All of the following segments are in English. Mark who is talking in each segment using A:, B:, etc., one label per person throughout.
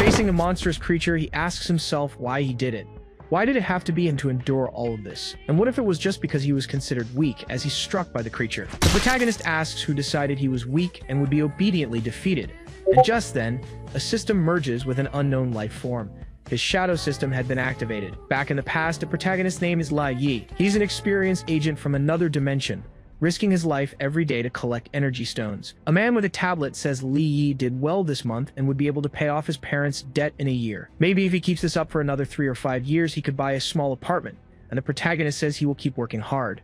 A: Facing a monstrous creature, he asks himself why he did it. Why did it have to be him to endure all of this? And what if it was just because he was considered weak as he's struck by the creature? The protagonist asks who decided he was weak and would be obediently defeated. And just then, a system merges with an unknown life form. His shadow system had been activated. Back in the past, the protagonist's name is Lai Yi. He's an experienced agent from another dimension, risking his life every day to collect energy stones. A man with a tablet says Li Yi did well this month and would be able to pay off his parents' debt in a year. Maybe if he keeps this up for another 3 or 5 years, he could buy a small apartment, and the protagonist says he will keep working hard.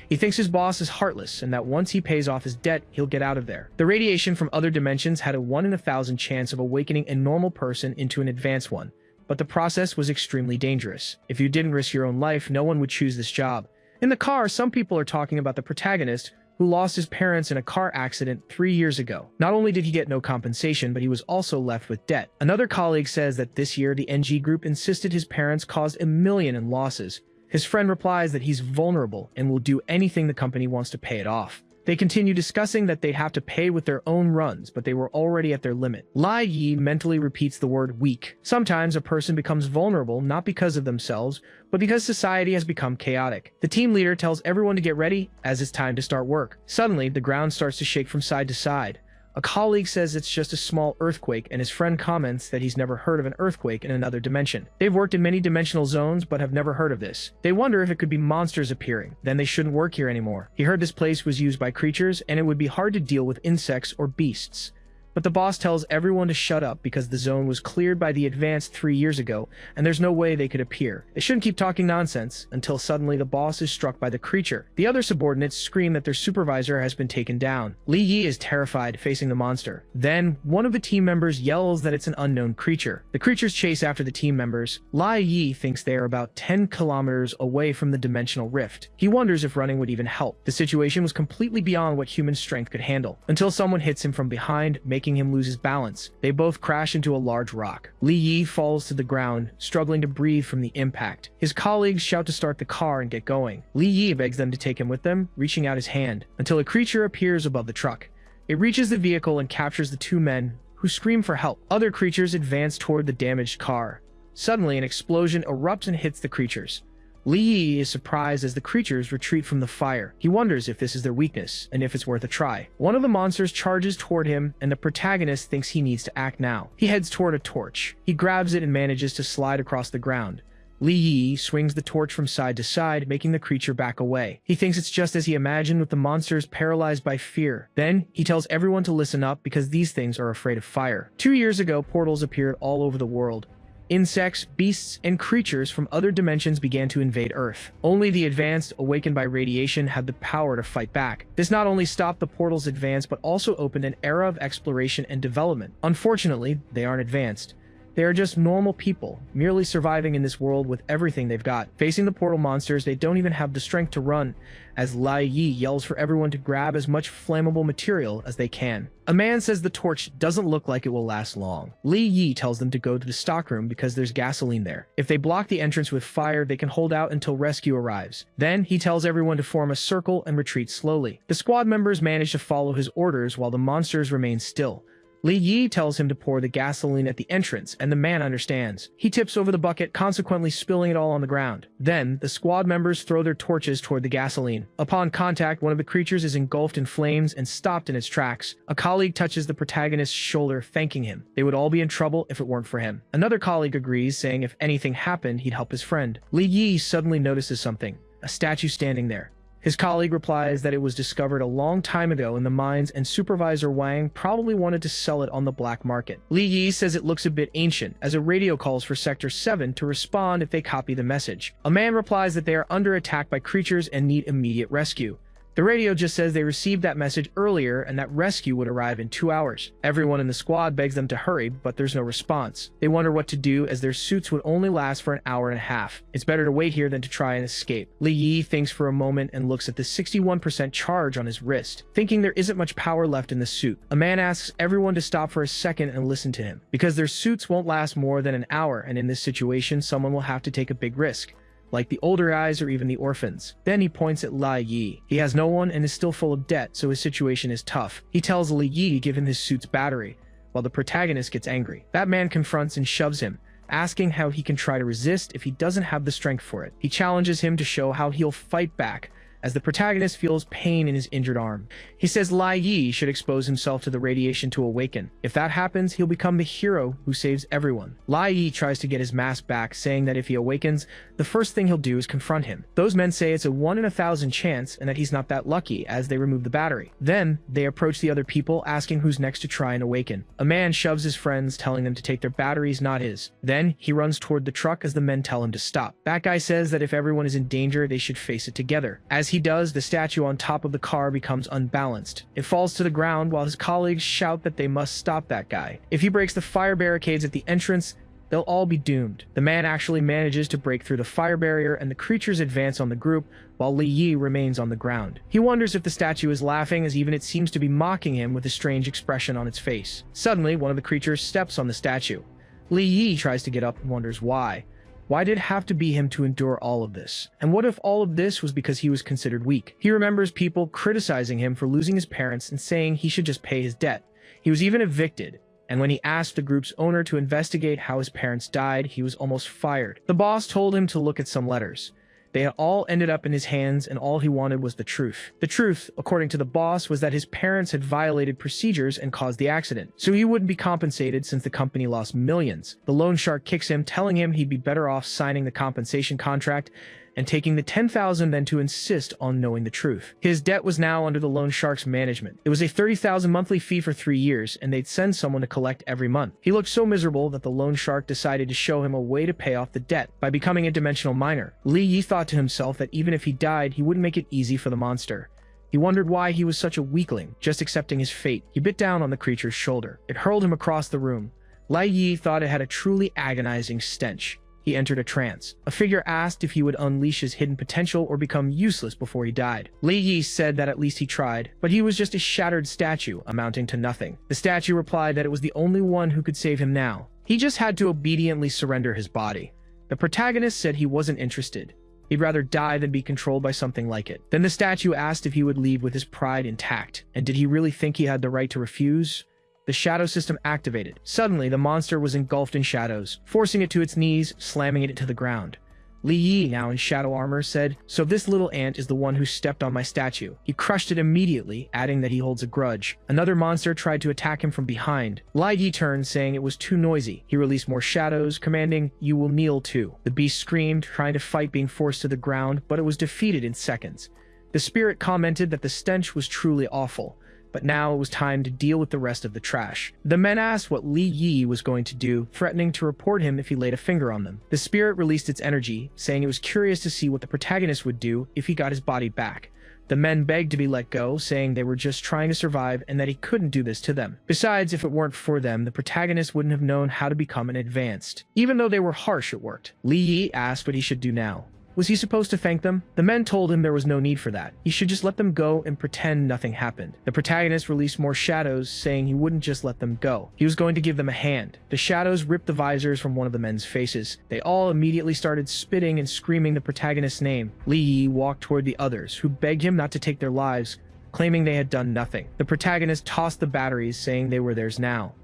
A: He thinks his boss is heartless and that once he pays off his debt, he'll get out of there. The radiation from other dimensions had a 1 in 1,000 chance of awakening a normal person into an advanced one, but the process was extremely dangerous. If you didn't risk your own life, no one would choose this job. In the car, some people are talking about the protagonist who lost his parents in a car accident 3 years ago. Not only did he get no compensation, but he was also left with debt. Another colleague says that this year the NG group insisted his parents caused $1 million in losses. His friend replies that he's vulnerable and will do anything the company wants to pay it off. They continue discussing that they'd have to pay with their own runs, but they were already at their limit. Lai Yi mentally repeats the word weak. Sometimes a person becomes vulnerable not because of themselves, but because society has become chaotic. The team leader tells everyone to get ready as it's time to start work. Suddenly, the ground starts to shake from side to side. A colleague says it's just a small earthquake, and his friend comments that he's never heard of an earthquake in another dimension. They've worked in many dimensional zones, but have never heard of this. They wonder if it could be monsters appearing. Then they shouldn't work here anymore. He heard this place was used by creatures, and it would be hard to deal with insects or beasts. But the boss tells everyone to shut up because the zone was cleared by the advanced 3 years ago, and there's no way they could appear. They shouldn't keep talking nonsense until suddenly the boss is struck by the creature. The other subordinates scream that their supervisor has been taken down. Li Yi is terrified, facing the monster. Then, one of the team members yells that it's an unknown creature. The creatures chase after the team members. Lai Yi thinks they are about 10 kilometers away from the dimensional rift. He wonders if running would even help. The situation was completely beyond what human strength could handle, until someone hits him from behind, making him lose his balance. They both crash into a large rock. Li Yi falls to the ground, struggling to breathe from the impact. His colleagues shout to start the car and get going. Li Yi begs them to take him with them, reaching out his hand, until a creature appears above the truck. It reaches the vehicle and captures the 2 men, who scream for help. Other creatures advance toward the damaged car. Suddenly, an explosion erupts and hits the creatures. Li Yi is surprised as the creatures retreat from the fire. He wonders if this is their weakness, and if it's worth a try. One of the monsters charges toward him, and the protagonist thinks he needs to act now. He heads toward a torch. He grabs it and manages to slide across the ground. Li Yi swings the torch from side to side, making the creature back away. He thinks it's just as he imagined, with the monsters paralyzed by fear. Then, he tells everyone to listen up because these things are afraid of fire. 2 years ago, portals appeared all over the world. Insects, beasts, and creatures from other dimensions began to invade Earth. Only the advanced, awakened by radiation, had the power to fight back. This not only stopped the portal's advance, but also opened an era of exploration and development. Unfortunately, they aren't advanced. They are just normal people, merely surviving in this world with everything they've got. Facing the portal monsters, they don't even have the strength to run, as Lai Yi yells for everyone to grab as much flammable material as they can. A man says the torch doesn't look like it will last long. Li Yi tells them to go to the stockroom because there's gasoline there. If they block the entrance with fire, they can hold out until rescue arrives. Then, he tells everyone to form a circle and retreat slowly. The squad members manage to follow his orders while the monsters remain still. Li Yi tells him to pour the gasoline at the entrance, and the man understands. He tips over the bucket, consequently spilling it all on the ground. Then, the squad members throw their torches toward the gasoline. Upon contact, one of the creatures is engulfed in flames and stopped in its tracks. A colleague touches the protagonist's shoulder, thanking him. They would all be in trouble if it weren't for him. Another colleague agrees, saying if anything happened, he'd help his friend. Li Yi suddenly notices something. A statue standing there. His colleague replies that it was discovered a long time ago in the mines, and Supervisor Wang probably wanted to sell it on the black market. Li Yi says it looks a bit ancient, as a radio calls for Sector 7 to respond if they copy the message. A man replies that they are under attack by creatures and need immediate rescue. The radio just says they received that message earlier and that rescue would arrive in 2 hours. Everyone in the squad begs them to hurry, but there's no response. They wonder what to do as their suits would only last for an hour and a half. It's better to wait here than to try and escape. Li Yi thinks for a moment and looks at the 61% charge on his wrist, thinking there isn't much power left in the suit. A man asks everyone to stop for a second and listen to him, because their suits won't last more than an hour, and in this situation, someone will have to take a big risk, like the older guys or even the orphans. Then he points at Lai Yi. He has no one and is still full of debt, so his situation is tough. He tells Li Yi to give him his suit's battery. while the protagonist gets angry. That man confronts and shoves him, asking how he can try to resist if he doesn't have the strength for it. He challenges him to show how he'll fight back, as the protagonist feels pain in his injured arm. He says Lai Yi should expose himself to the radiation to awaken. If that happens, he'll become the hero who saves everyone. Lai Yi tries to get his mask back, saying that if he awakens, the first thing he'll do is confront him. Those men say it's a 1 in 1,000 chance and that he's not that lucky, as they remove the battery. Then, they approach the other people, asking who's next to try and awaken. A man shoves his friends, telling them to take their batteries, not his. Then, he runs toward the truck as the men tell him to stop. That guy says that if everyone is in danger, they should face it together. As he does, the statue on top of the car becomes unbalanced. It falls to the ground while his colleagues shout that they must stop that guy. If he breaks the fire barricades at the entrance, they'll all be doomed. The man actually manages to break through the fire barrier and the creatures advance on the group while Li Yi remains on the ground. He wonders if the statue is laughing, as even it seems to be mocking him with a strange expression on its face. Suddenly, one of the creatures steps on the statue. Li Yi tries to get up and wonders why. Why did it have to be him to endure all of this? And what if all of this was because he was considered weak? He remembers people criticizing him for losing his parents and saying he should just pay his debt. He was even evicted, and when he asked the group's owner to investigate how his parents died, he was almost fired. The boss told him to look at some letters. They had all ended up in his hands, and all he wanted was the truth. The truth, according to the boss, was that his parents had violated procedures and caused the accident, so he wouldn't be compensated since the company lost millions. The loan shark kicks him, telling him he'd be better off signing the compensation contract and taking the 10,000 than to insist on knowing the truth. His debt was now under the loan shark's management. It was a 30,000 monthly fee for 3 years, and they'd send someone to collect every month. He looked so miserable that the loan shark decided to show him a way to pay off the debt by becoming a dimensional miner. Li Yi thought to himself that even if he died, he wouldn't make it easy for the monster. He wondered why he was such a weakling, just accepting his fate. He bit down on the creature's shoulder. It hurled him across the room. Li Yi thought it had a truly agonizing stench. He entered a trance. A figure asked if he would unleash his hidden potential or become useless before he died. Li Yi said that at least he tried, but he was just a shattered statue amounting to nothing. The statue replied that it was the only one who could save him now. He just had to obediently surrender his body. The protagonist said he wasn't interested. He'd rather die than be controlled by something like it. Then the statue asked if he would leave with his pride intact, and did he really think he had the right to refuse? The shadow system activated. Suddenly, the monster was engulfed in shadows, forcing it to its knees, slamming it into the ground. Li Yi, now in shadow armor, said, "So this little ant is the one who stepped on my statue." He crushed it immediately, adding that he holds a grudge. Another monster tried to attack him from behind. Li Yi turned, saying it was too noisy. He released more shadows, commanding, "You will kneel too." The beast screamed, trying to fight being forced to the ground, but it was defeated in seconds. The spirit commented that the stench was truly awful, but now it was time to deal with the rest of the trash. The men asked what Li Yi was going to do, threatening to report him if he laid a finger on them. The spirit released its energy, saying it was curious to see what the protagonist would do if he got his body back. The men begged to be let go, saying they were just trying to survive and that he couldn't do this to them. Besides, if it weren't for them, the protagonist wouldn't have known how to become an advanced. Even though they were harsh, it worked. Li Yi asked what he should do now. Was he supposed to thank them? The men told him there was no need for that. He should just let them go and pretend nothing happened. The protagonist released more shadows, saying he wouldn't just let them go. He was going to give them a hand. The shadows ripped the visors from one of the men's faces. They all immediately started spitting and screaming the protagonist's name. Li Yi walked toward the others, who begged him not to take their lives, claiming they had done nothing. The protagonist tossed the batteries, saying they were theirs now.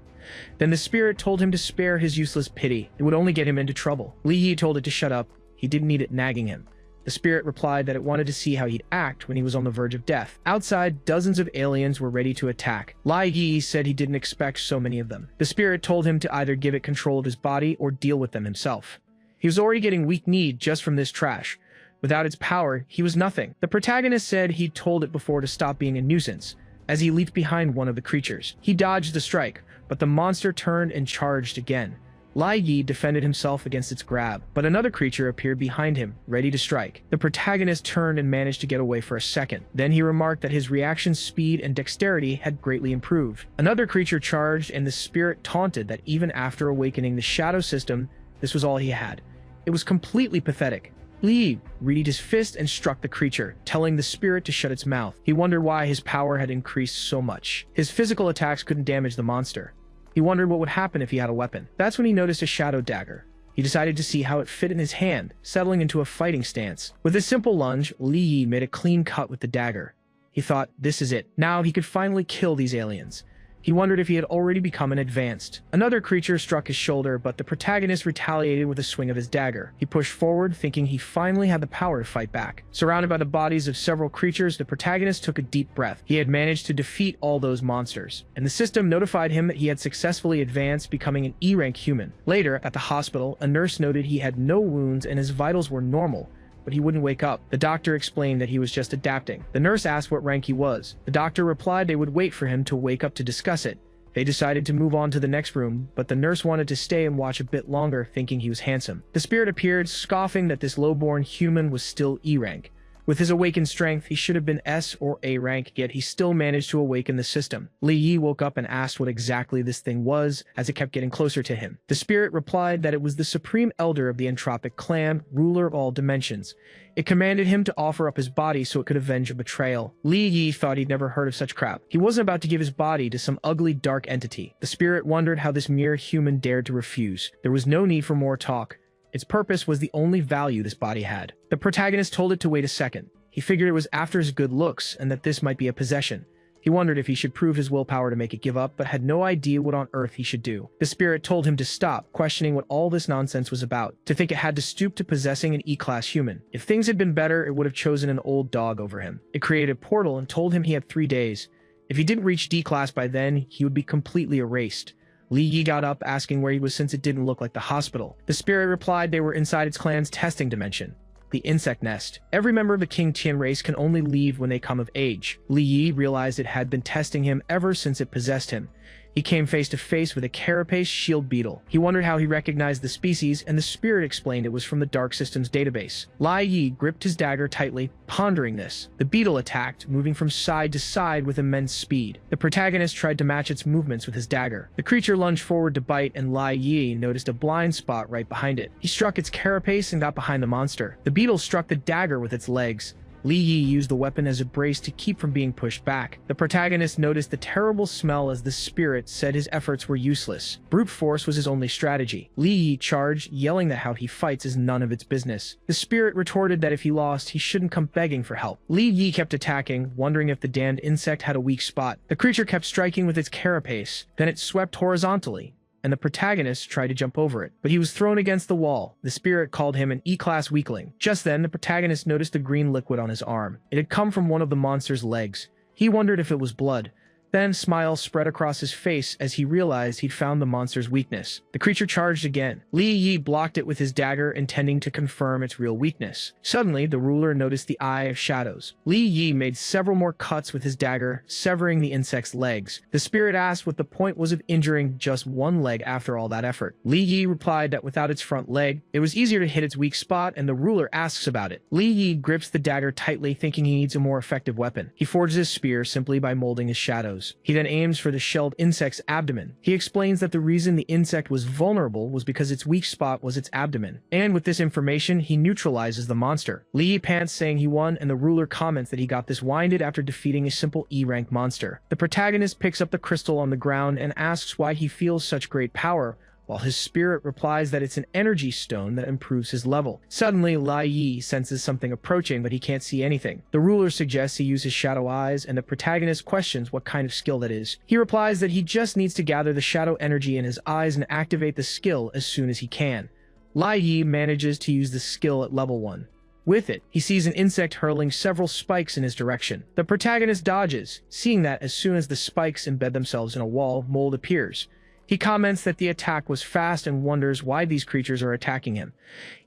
A: Then the spirit told him to spare his useless pity. It would only get him into trouble. Li Yi told it to shut up. He didn't need it nagging him. The spirit replied that it wanted to see how he'd act when he was on the verge of death. Outside, dozens of aliens were ready to attack. Li Yi said he didn't expect so many of them. The spirit told him to either give it control of his body or deal with them himself. He was already getting weak-kneed just from this trash. Without its power, he was nothing. The protagonist said he'd told it before to stop being a nuisance, as he leaped behind one of the creatures. He dodged the strike, but the monster turned and charged again. Li Yi defended himself against its grab, but another creature appeared behind him, ready to strike. The protagonist turned and managed to get away for a second. Then he remarked that his reaction speed and dexterity had greatly improved. Another creature charged, and the spirit taunted that even after awakening the shadow system, this was all he had. It was completely pathetic. Li Yi readied his fist and struck the creature, telling the spirit to shut its mouth. He wondered why his power had increased so much. His physical attacks couldn't damage the monster. He wondered what would happen if he had a weapon. That's when he noticed a shadow dagger. He decided to see how it fit in his hand, settling into a fighting stance. With a simple lunge, Li Yi made a clean cut with the dagger. He thought, this is it. Now he could finally kill these aliens. He wondered if he had already become an advanced. Another creature struck his shoulder, but the protagonist retaliated with a swing of his dagger. He pushed forward, thinking he finally had the power to fight back. Surrounded by the bodies of several creatures, the protagonist took a deep breath. He had managed to defeat all those monsters, and the system notified him that he had successfully advanced, becoming an E-rank human. Later, at the hospital, a nurse noted he had no wounds and his vitals were normal, but he wouldn't wake up. The doctor explained that he was just adapting. The nurse asked what rank he was. The doctor replied they would wait for him to wake up to discuss it. They decided to move on to the next room, but the nurse wanted to stay and watch a bit longer, thinking he was handsome. The spirit appeared, scoffing that this low-born human was still E-rank. With his awakened strength, he should have been S or A rank, yet he still managed to awaken the system. Li Yi woke up and asked what exactly this thing was, as it kept getting closer to him. The spirit replied that it was the supreme elder of the entropic clan, ruler of all dimensions. It commanded him to offer up his body so it could avenge a betrayal. Li Yi thought he'd never heard of such crap. He wasn't about to give his body to some ugly, dark entity. The spirit wondered how this mere human dared to refuse. There was no need for more talk. Its purpose was the only value this body had. The protagonist told it to wait a second. He figured it was after his good looks and that this might be a possession. He wondered if he should prove his willpower to make it give up, but had no idea what on earth he should do. The spirit told him to stop, questioning what all this nonsense was about, to think it had to stoop to possessing an E-class human. If things had been better, it would have chosen an old dog over him. It created a portal and told him he had 3 days. If he didn't reach D-class by then, he would be completely erased. Li Yi got up, asking where he was since it didn't look like the hospital. The spirit replied they were inside its clan's testing dimension, the insect nest. Every member of the King Tian race can only leave when they come of age. Li Yi realized it had been testing him ever since it possessed him. He came face to face with a carapace shield beetle. He wondered how he recognized the species, and the spirit explained it was from the Dark Systems database. Li Yi gripped his dagger tightly, pondering this. The beetle attacked, moving from side to side with immense speed. The protagonist tried to match its movements with his dagger. The creature lunged forward to bite, and Li Yi noticed a blind spot right behind it. He struck its carapace and got behind the monster. The beetle struck the dagger with its legs. Li Yi used the weapon as a brace to keep from being pushed back. The protagonist noticed the terrible smell as the spirit said his efforts were useless. Brute force was his only strategy. Li Yi charged, yelling that how he fights is none of its business. The spirit retorted that if he lost, he shouldn't come begging for help. Li Yi kept attacking, wondering if the damned insect had a weak spot. The creature kept striking with its carapace, then it swept horizontally, and the protagonist tried to jump over it, but he was thrown against the wall. The spirit called him an E-class weakling. Just then, the protagonist noticed a green liquid on his arm. It had come from one of the monster's legs. He wondered if it was blood. Then, smiles spread across his face as he realized he'd found the monster's weakness. The creature charged again. Li Yi blocked it with his dagger, intending to confirm its real weakness. Suddenly, the ruler noticed the Eye of Shadows. Li Yi made several more cuts with his dagger, severing the insect's legs. The spirit asked what the point was of injuring just one leg after all that effort. Li Yi replied that without its front leg, it was easier to hit its weak spot, and the ruler asks about it. Li Yi grips the dagger tightly, thinking he needs a more effective weapon. He forges his spear simply by molding his shadows. He then aims for the shelled insect's abdomen. He explains that the reason the insect was vulnerable was because its weak spot was its abdomen. And with this information, he neutralizes the monster. Li Yi pants, saying he won, and the ruler comments that he got this winded after defeating a simple E-rank monster. The protagonist picks up the crystal on the ground and asks why he feels such great power, while his spirit replies that it's an energy stone that improves his level. Suddenly, Li Yi senses something approaching, but he can't see anything. The ruler suggests he use his shadow eyes, and the protagonist questions what kind of skill that is. He replies that he just needs to gather the shadow energy in his eyes and activate the skill as soon as he can. Li Yi manages to use the skill at level 1. With it, he sees an insect hurling several spikes in his direction. The protagonist dodges, seeing that as soon as the spikes embed themselves in a wall, mold appears. He comments that the attack was fast and wonders why these creatures are attacking him.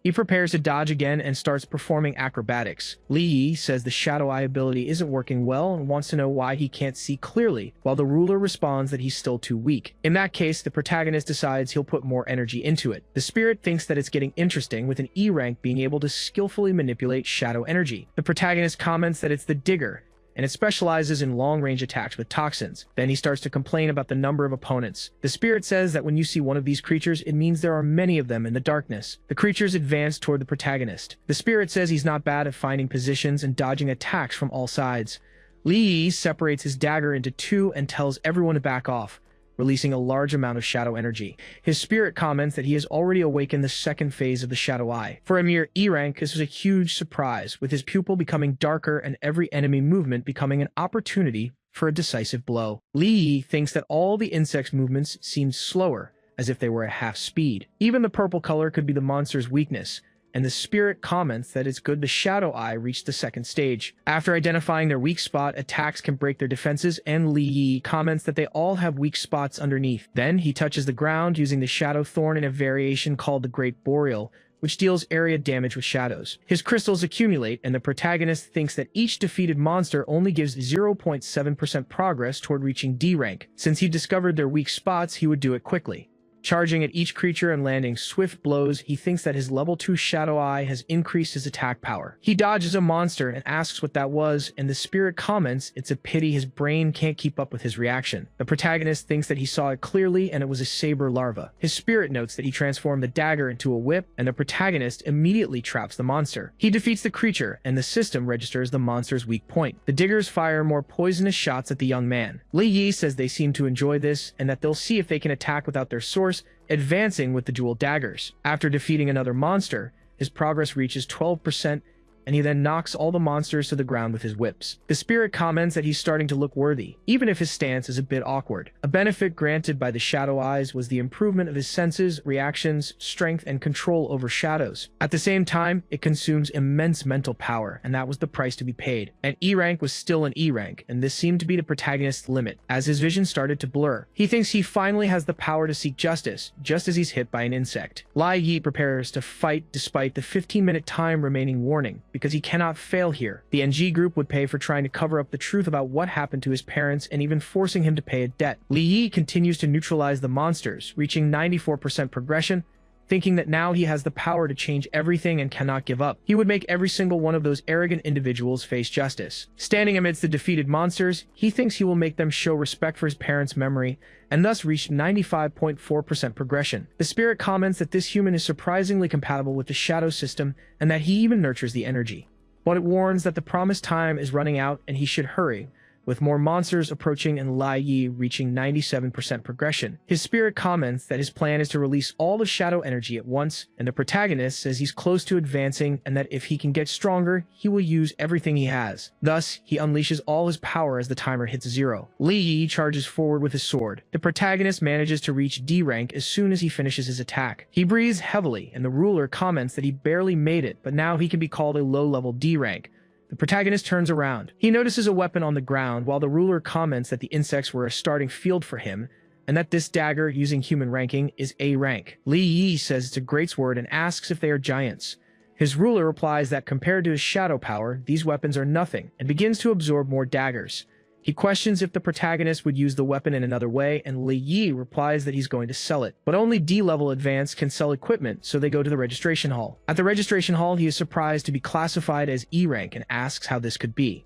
A: He prepares to dodge again and starts performing acrobatics. Li Yi says the Shadow Eye ability isn't working well and wants to know why he can't see clearly, while the ruler responds that he's still too weak. In that case, the protagonist decides he'll put more energy into it. The spirit thinks that it's getting interesting, with an E rank being able to skillfully manipulate shadow energy. The protagonist comments that it's the Digger, and it specializes in long-range attacks with toxins. Then he starts to complain about the number of opponents. The spirit says that when you see one of these creatures, it means there are many of them in the darkness. The creatures advance toward the protagonist. The spirit says he's not bad at finding positions and dodging attacks from all sides. Li Yi separates his dagger into 2 and tells everyone to back off, releasing a large amount of shadow energy. His spirit comments that he has already awakened the second phase of the Shadow Eye. For a mere E rank, this was a huge surprise, with his pupil becoming darker and every enemy movement becoming an opportunity for a decisive blow. Li Yi thinks that all the insects' movements seemed slower, as if they were at half speed. Even the purple color could be the monster's weakness, and the spirit comments that it's good the shadow eye reached the second stage. After identifying their weak spot, attacks can break their defenses, and Li Yi comments that they all have weak spots underneath. Then he touches the ground using the shadow thorn in a variation called the Great Boreal, which deals area damage with shadows. His crystals accumulate, and the protagonist thinks that each defeated monster only gives 0.7% progress toward reaching D rank. Since he discovered their weak spots, he would do it quickly. Charging at each creature and landing swift blows, he thinks that his level 2 Shadow Eye has increased his attack power. He dodges a monster and asks what that was, and the spirit comments it's a pity his brain can't keep up with his reaction. The protagonist thinks that he saw it clearly and it was a saber larva. His spirit notes that he transformed the dagger into a whip, and the protagonist immediately traps the monster. He defeats the creature, and the system registers the monster's weak point. The diggers fire more poisonous shots at the young man. Li Yi says they seem to enjoy this, and that they'll see if they can attack without their sword, advancing with the dual daggers. After defeating another monster, his progress reaches 12%, and he then knocks all the monsters to the ground with his whips. The spirit comments that he's starting to look worthy, even if his stance is a bit awkward. A benefit granted by the Shadow Eyes was the improvement of his senses, reactions, strength, and control over shadows. At the same time, it consumes immense mental power, and that was the price to be paid. An E rank was still an E rank, and this seemed to be the protagonist's limit. As his vision started to blur, he thinks he finally has the power to seek justice, just as he's hit by an insect. Li Yi prepares to fight despite the 15-minute time remaining warning, because he cannot fail here. The NG group would pay for trying to cover up the truth about what happened to his parents and even forcing him to pay a debt. Li Yi continues to neutralize the monsters, reaching 94% progression, thinking that now he has the power to change everything and cannot give up. He would make every single one of those arrogant individuals face justice. Standing amidst the defeated monsters, he thinks he will make them show respect for his parents' memory, and thus reach 95.4% progression. The spirit comments that this human is surprisingly compatible with the shadow system, and that he even nurtures the energy. But it warns that the promised time is running out and he should hurry, with more monsters approaching and Li Yi reaching 97% progression. His spirit comments that his plan is to release all the shadow energy at once, and the protagonist says he's close to advancing and that if he can get stronger, he will use everything he has. Thus, he unleashes all his power as the timer hits 0. Li Yi charges forward with his sword. The protagonist manages to reach D rank as soon as he finishes his attack. He breathes heavily, and the ruler comments that he barely made it, but now he can be called a low-level D rank. The protagonist turns around. He notices a weapon on the ground, while the ruler comments that the insects were a starting field for him, and that this dagger, using human ranking, is A rank. Li Yi says it's a great sword and asks if they are giants. His ruler replies that compared to his shadow power, these weapons are nothing, and begins to absorb more daggers. He questions if the protagonist would use the weapon in another way, and Li Yi replies that he's going to sell it. But only D-level advanced can sell equipment, so they go to the registration hall. At the registration hall, he is surprised to be classified as E rank and asks how this could be.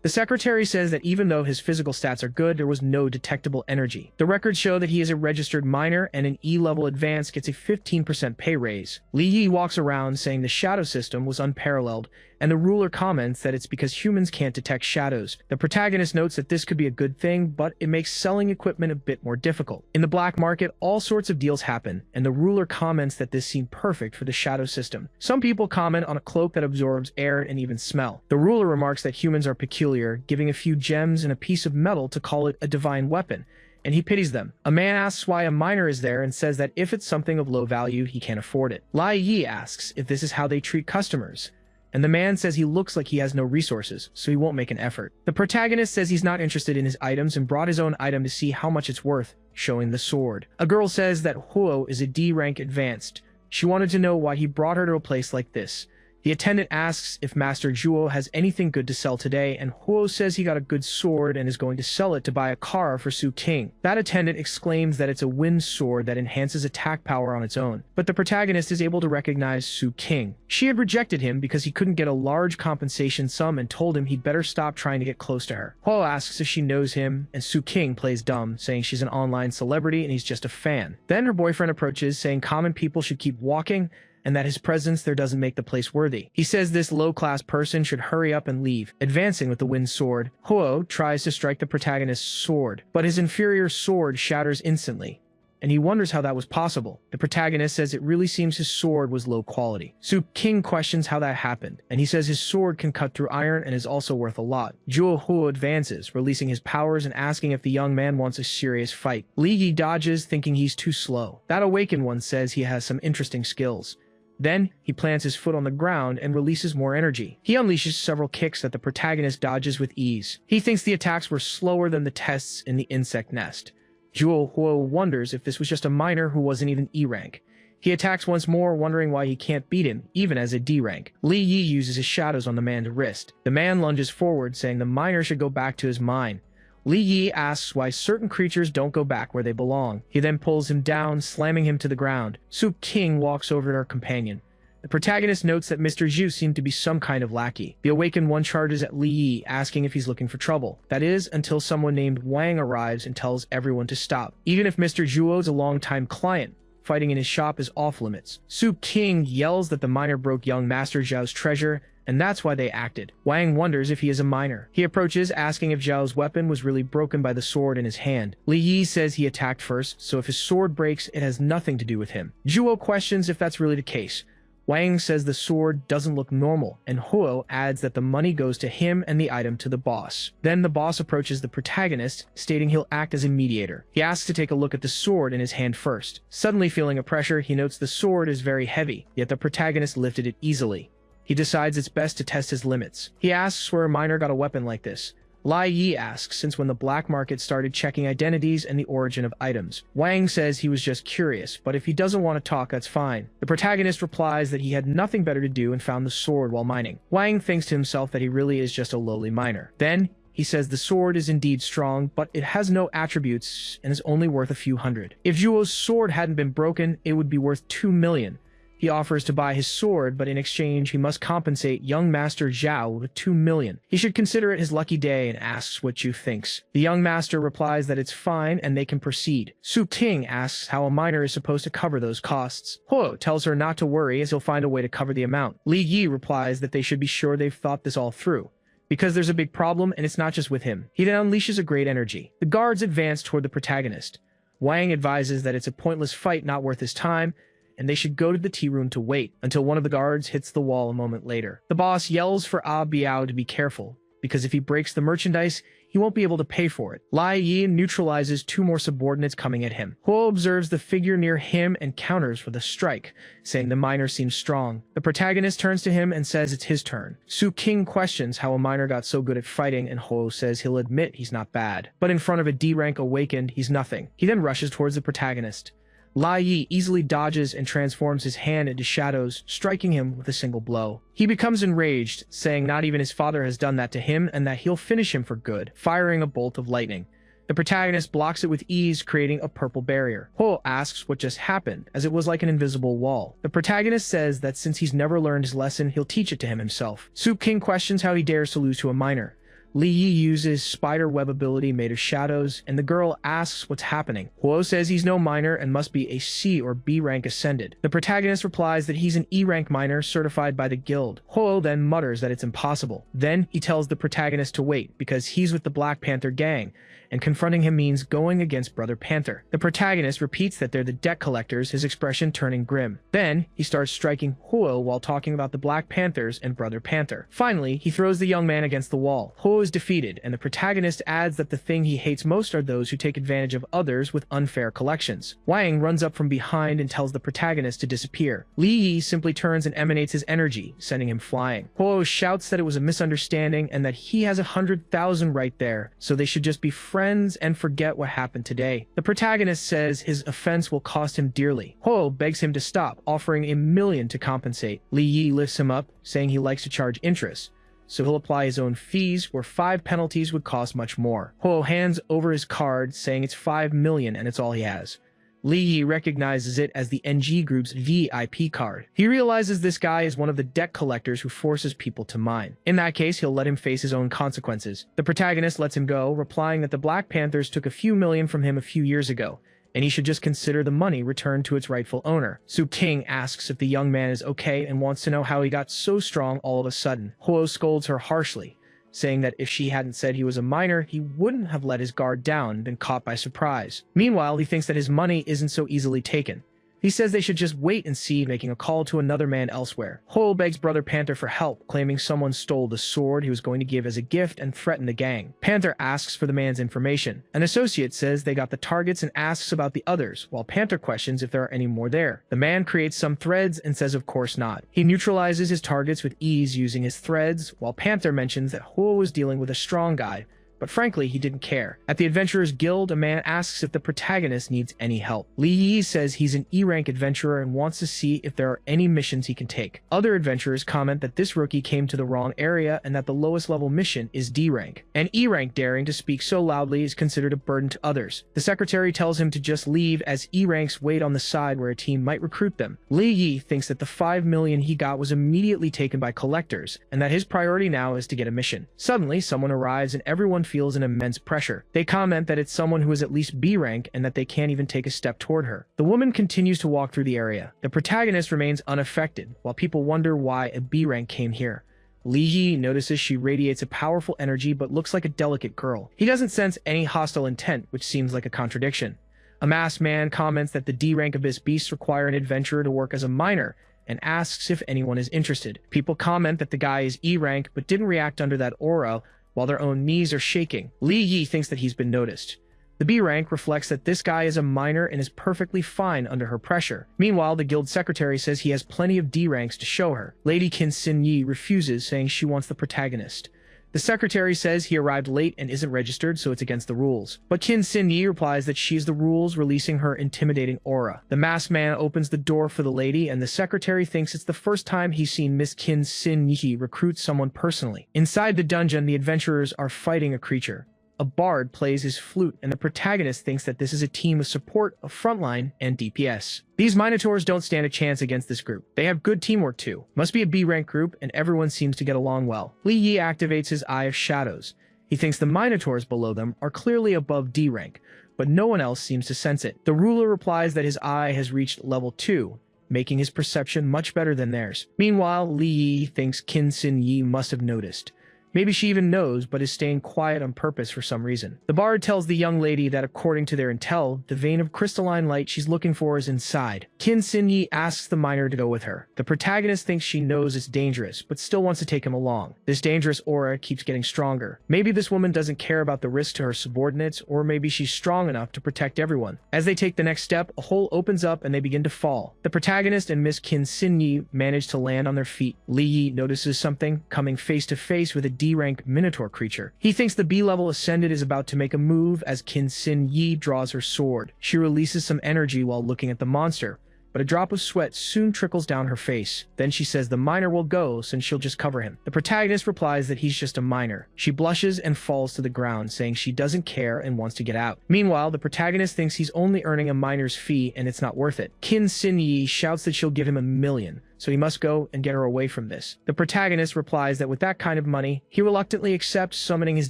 A: The secretary says that even though his physical stats are good, there was no detectable energy. The records show that he is a registered minor, and an E-level advance gets a 15% pay raise. Li Yi walks around saying the shadow system was unparalleled, and the ruler comments that it's because humans can't detect shadows. The protagonist notes that this could be a good thing, but it makes selling equipment a bit more difficult. In the black market, all sorts of deals happen, and the ruler comments that this seemed perfect for the shadow system. Some people comment on a cloak that absorbs air and even smell. The ruler remarks that humans are peculiar, giving a few gems and a piece of metal to call it a divine weapon, and he pities them. A man asks why a miner is there and says that if it's something of low value, he can't afford it. Li Yi asks if this is how they treat customers, and the man says he looks like he has no resources, so he won't make an effort. The protagonist says he's not interested in his items and brought his own item to see how much it's worth, showing the sword. A girl says that Huo is a D rank advanced. She wanted to know why he brought her to a place like this. The attendant asks if Master Zhuo has anything good to sell today, and Huo says he got a good sword and is going to sell it to buy a car for Su King. That attendant exclaims that it's a wind sword that enhances attack power on its own, but the protagonist is able to recognize Su King. She had rejected him because he couldn't get a large compensation sum and told him he'd better stop trying to get close to her. Huo asks if she knows him, and Su King plays dumb, saying she's an online celebrity and he's just a fan. Then her boyfriend approaches, saying common people should keep walking, and that his presence there doesn't make the place worthy. He says this low-class person should hurry up and leave, advancing with the wind sword. Huo tries to strike the protagonist's sword, but his inferior sword shatters instantly. and he wonders how that was possible. The protagonist says it really seems his sword was low quality. Soup King questions how that happened, and he says his sword can cut through iron and is also worth a lot. Juo advances, releasing his powers and asking if the young man wants a serious fight. Li Yi dodges, thinking he's too slow. That awakened one says he has some interesting skills. Then, he plants his foot on the ground and releases more energy. He unleashes several kicks that the protagonist dodges with ease. He thinks the attacks were slower than the tests in the insect nest. Juo wonders if this was just a miner who wasn't even E rank. He attacks once more, wondering why he can't beat him, even as a D rank. Li Yi uses his shadows on the man's wrist. The man lunges forward, saying the miner should go back to his mine. Li Yi asks why certain creatures don't go back where they belong. He then pulls him down, slamming him to the ground. Soup King walks over to her companion. The protagonist notes that Mr. Zhu seemed to be some kind of lackey. The awakened one charges at Li Yi, asking if he's looking for trouble. That is, until someone named Wang arrives and tells everyone to stop. Even if Mr. Zhuo's a long-time client, fighting in his shop is off-limits. Soup King yells that the miner broke young Master Zhao's treasure, and that's why they acted. Wang wonders if he is a miner. He approaches, asking if Zhao's weapon was really broken by the sword in his hand. Li Yi says he attacked first, so if his sword breaks, it has nothing to do with him. Zhuo questions if that's really the case. Wang says the sword doesn't look normal, and Huo adds that the money goes to him and the item to the boss. Then the boss approaches the protagonist, stating he'll act as a mediator. He asks to take a look at the sword in his hand first. Suddenly feeling a pressure, he notes the sword is very heavy, yet the protagonist lifted it easily. He decides it's best to test his limits. He asks where a miner got a weapon like this. Li Yi asks since when the black market started checking identities and the origin of items. Wang says he was just curious, but if he doesn't want to talk, that's fine. The protagonist replies that he had nothing better to do and found the sword while mining. Wang thinks to himself that he really is just a lowly miner. Then, he says the sword is indeed strong, but it has no attributes and is only worth a few hundred. If Zhuo's sword hadn't been broken, it would be worth 2 million. He offers to buy his sword, but in exchange, he must compensate young Master Zhao with 2 million. He should consider it his lucky day and asks what Zhu thinks. The young master replies that it's fine and they can proceed. Su Ting asks how a miner is supposed to cover those costs. Huo tells her not to worry as he'll find a way to cover the amount. Li Yi replies that they should be sure they've thought this all through, because there's a big problem and it's not just with him. He then unleashes a great energy. The guards advance toward the protagonist. Wang advises that it's a pointless fight not worth his time, and they should go to the tea room to wait until one of the guards hits the wall a moment later. The boss yells for Biao to be careful, because if he breaks the merchandise, he won't be able to pay for it. Li Yi neutralizes 2 more subordinates coming at him. Huo observes the figure near him and counters with a strike, saying the miner seems strong. The protagonist turns to him and says it's his turn. Su King questions how a miner got so good at fighting, and Huo says he'll admit he's not bad. But in front of a D-rank awakened, he's nothing. He then rushes towards the protagonist. Li Yi easily dodges and transforms his hand into shadows, striking him with a single blow. He becomes enraged, saying not even his father has done that to him and that he'll finish him for good, firing a bolt of lightning. The protagonist blocks it with ease, creating a purple barrier. Huo asks what just happened, as it was like an invisible wall. The protagonist says that since he's never learned his lesson, he'll teach it to him himself. Soup King questions how he dares to lose to a miner. Li Yi uses spider web ability made of shadows, and the girl asks what's happening. Huo says he's no miner and must be a C or B rank ascended. The protagonist replies that he's an E rank miner certified by the guild. Huo then mutters that it's impossible. Then he tells the protagonist to wait because he's with the Black Panther gang, and confronting him means going against Brother Panther. The protagonist repeats that they're the debt collectors, his expression turning grim. Then, he starts striking Huo while talking about the Black Panthers and Brother Panther. Finally, he throws the young man against the wall. Huo is defeated, and the protagonist adds that the thing he hates most are those who take advantage of others with unfair collections. Wang runs up from behind and tells the protagonist to disappear. Li Yi simply turns and emanates his energy, sending him flying. Huo shouts that it was a misunderstanding and that he has 100,000 right there, so they should just be friends and forget what happened today. The protagonist says his offense will cost him dearly. Huo begs him to stop, offering 1 million to compensate. Li Yi lifts him up, saying he likes to charge interest, so he'll apply his own fees, where 5 penalties would cost much more. Huo hands over his card, saying it's 5 million and it's all he has. Li Yi recognizes it as the NG Group's VIP card. He realizes this guy is one of the debt collectors who forces people to mine. In that case, he'll let him face his own consequences. The protagonist lets him go, replying that the Black Panthers took a few million from him a few years ago, and he should just consider the money returned to its rightful owner. Su King asks if the young man is okay and wants to know how he got so strong all of a sudden. Huo scolds her harshly, saying that if she hadn't said he was a minor, he wouldn't have let his guard down and been caught by surprise. Meanwhile, he thinks that his money isn't so easily taken. He says they should just wait and see, making a call to another man elsewhere. Hoyle begs Brother Panther for help, claiming someone stole the sword he was going to give as a gift and threatened the gang. Panther asks for the man's information. An associate says they got the targets and asks about the others, while Panther questions if there are any more there. The man creates some threads and says of course not. He neutralizes his targets with ease using his threads, while Panther mentions that Hoyle was dealing with a strong guy, but frankly, he didn't care. At the Adventurers Guild, a man asks if the protagonist needs any help. Li Yi says he's an E-rank adventurer and wants to see if there are any missions he can take. Other adventurers comment that this rookie came to the wrong area and that the lowest level mission is D-rank. An E-rank daring to speak so loudly is considered a burden to others. The secretary tells him to just leave as E-ranks wait on the side where a team might recruit them. Li Yi thinks that the 5 million he got was immediately taken by collectors and that his priority now is to get a mission. Suddenly, someone arrives and everyone feels an immense pressure. They comment that it's someone who is at least B rank and that they can't even take a step toward her. The woman continues to walk through the area. The protagonist remains unaffected, while people wonder why a B rank came here. Li Yi notices she radiates a powerful energy but looks like a delicate girl. He doesn't sense any hostile intent, which seems like a contradiction. A masked man comments that the D rank abyss beasts require an adventurer to work as a miner, and asks if anyone is interested. People comment that the guy is E rank but didn't react under that aura, while their own knees are shaking. Li Yi thinks that he's been noticed. The B rank reflects that this guy is a minor and is perfectly fine under her pressure. Meanwhile, the guild secretary says he has plenty of D ranks to show her. Lady Qin Xin Yi refuses, saying she wants the protagonist. The secretary says he arrived late and isn't registered, so it's against the rules. But Qin Xin Yi replies that she's the rules, releasing her intimidating aura. The masked man opens the door for the lady, and the secretary thinks it's the first time he's seen Miss Qin Xin Yi recruit someone personally. Inside the dungeon, the adventurers are fighting a creature. A bard plays his flute, and the protagonist thinks that this is a team of support, of frontline, and DPS. These Minotaurs don't stand a chance against this group. They have good teamwork too. Must be a B-rank group, and everyone seems to get along well. Li Yi activates his Eye of Shadows. He thinks the Minotaurs below them are clearly above D rank, but no one else seems to sense it. The ruler replies that his eye has reached level 2, making his perception much better than theirs. Meanwhile, Li Yi thinks Qin Xin Yi must have noticed. Maybe she even knows, but is staying quiet on purpose for some reason. The bard tells the young lady that according to their intel, the vein of crystalline light she's looking for is inside. Qin Xin Yi asks the miner to go with her. The protagonist thinks she knows it's dangerous, but still wants to take him along. This dangerous aura keeps getting stronger. Maybe this woman doesn't care about the risk to her subordinates, or maybe she's strong enough to protect everyone. As they take the next step, a hole opens up and they begin to fall. The protagonist and Miss Qin Xin Yi manage to land on their feet. Li Yi notices something, coming face to face with a D-rank Minotaur creature. He thinks the B-level Ascended is about to make a move as Qin Xin Yi draws her sword. She releases some energy while looking at the monster, but a drop of sweat soon trickles down her face. Then she says the miner will go since she'll just cover him. The protagonist replies that he's just a miner. She blushes and falls to the ground, saying she doesn't care and wants to get out. Meanwhile, the protagonist thinks he's only earning a miner's fee and it's not worth it. Qin Xin Yi shouts that she'll give him 1 million. So he must go and get her away from this. The protagonist replies that with that kind of money, he reluctantly accepts, summoning his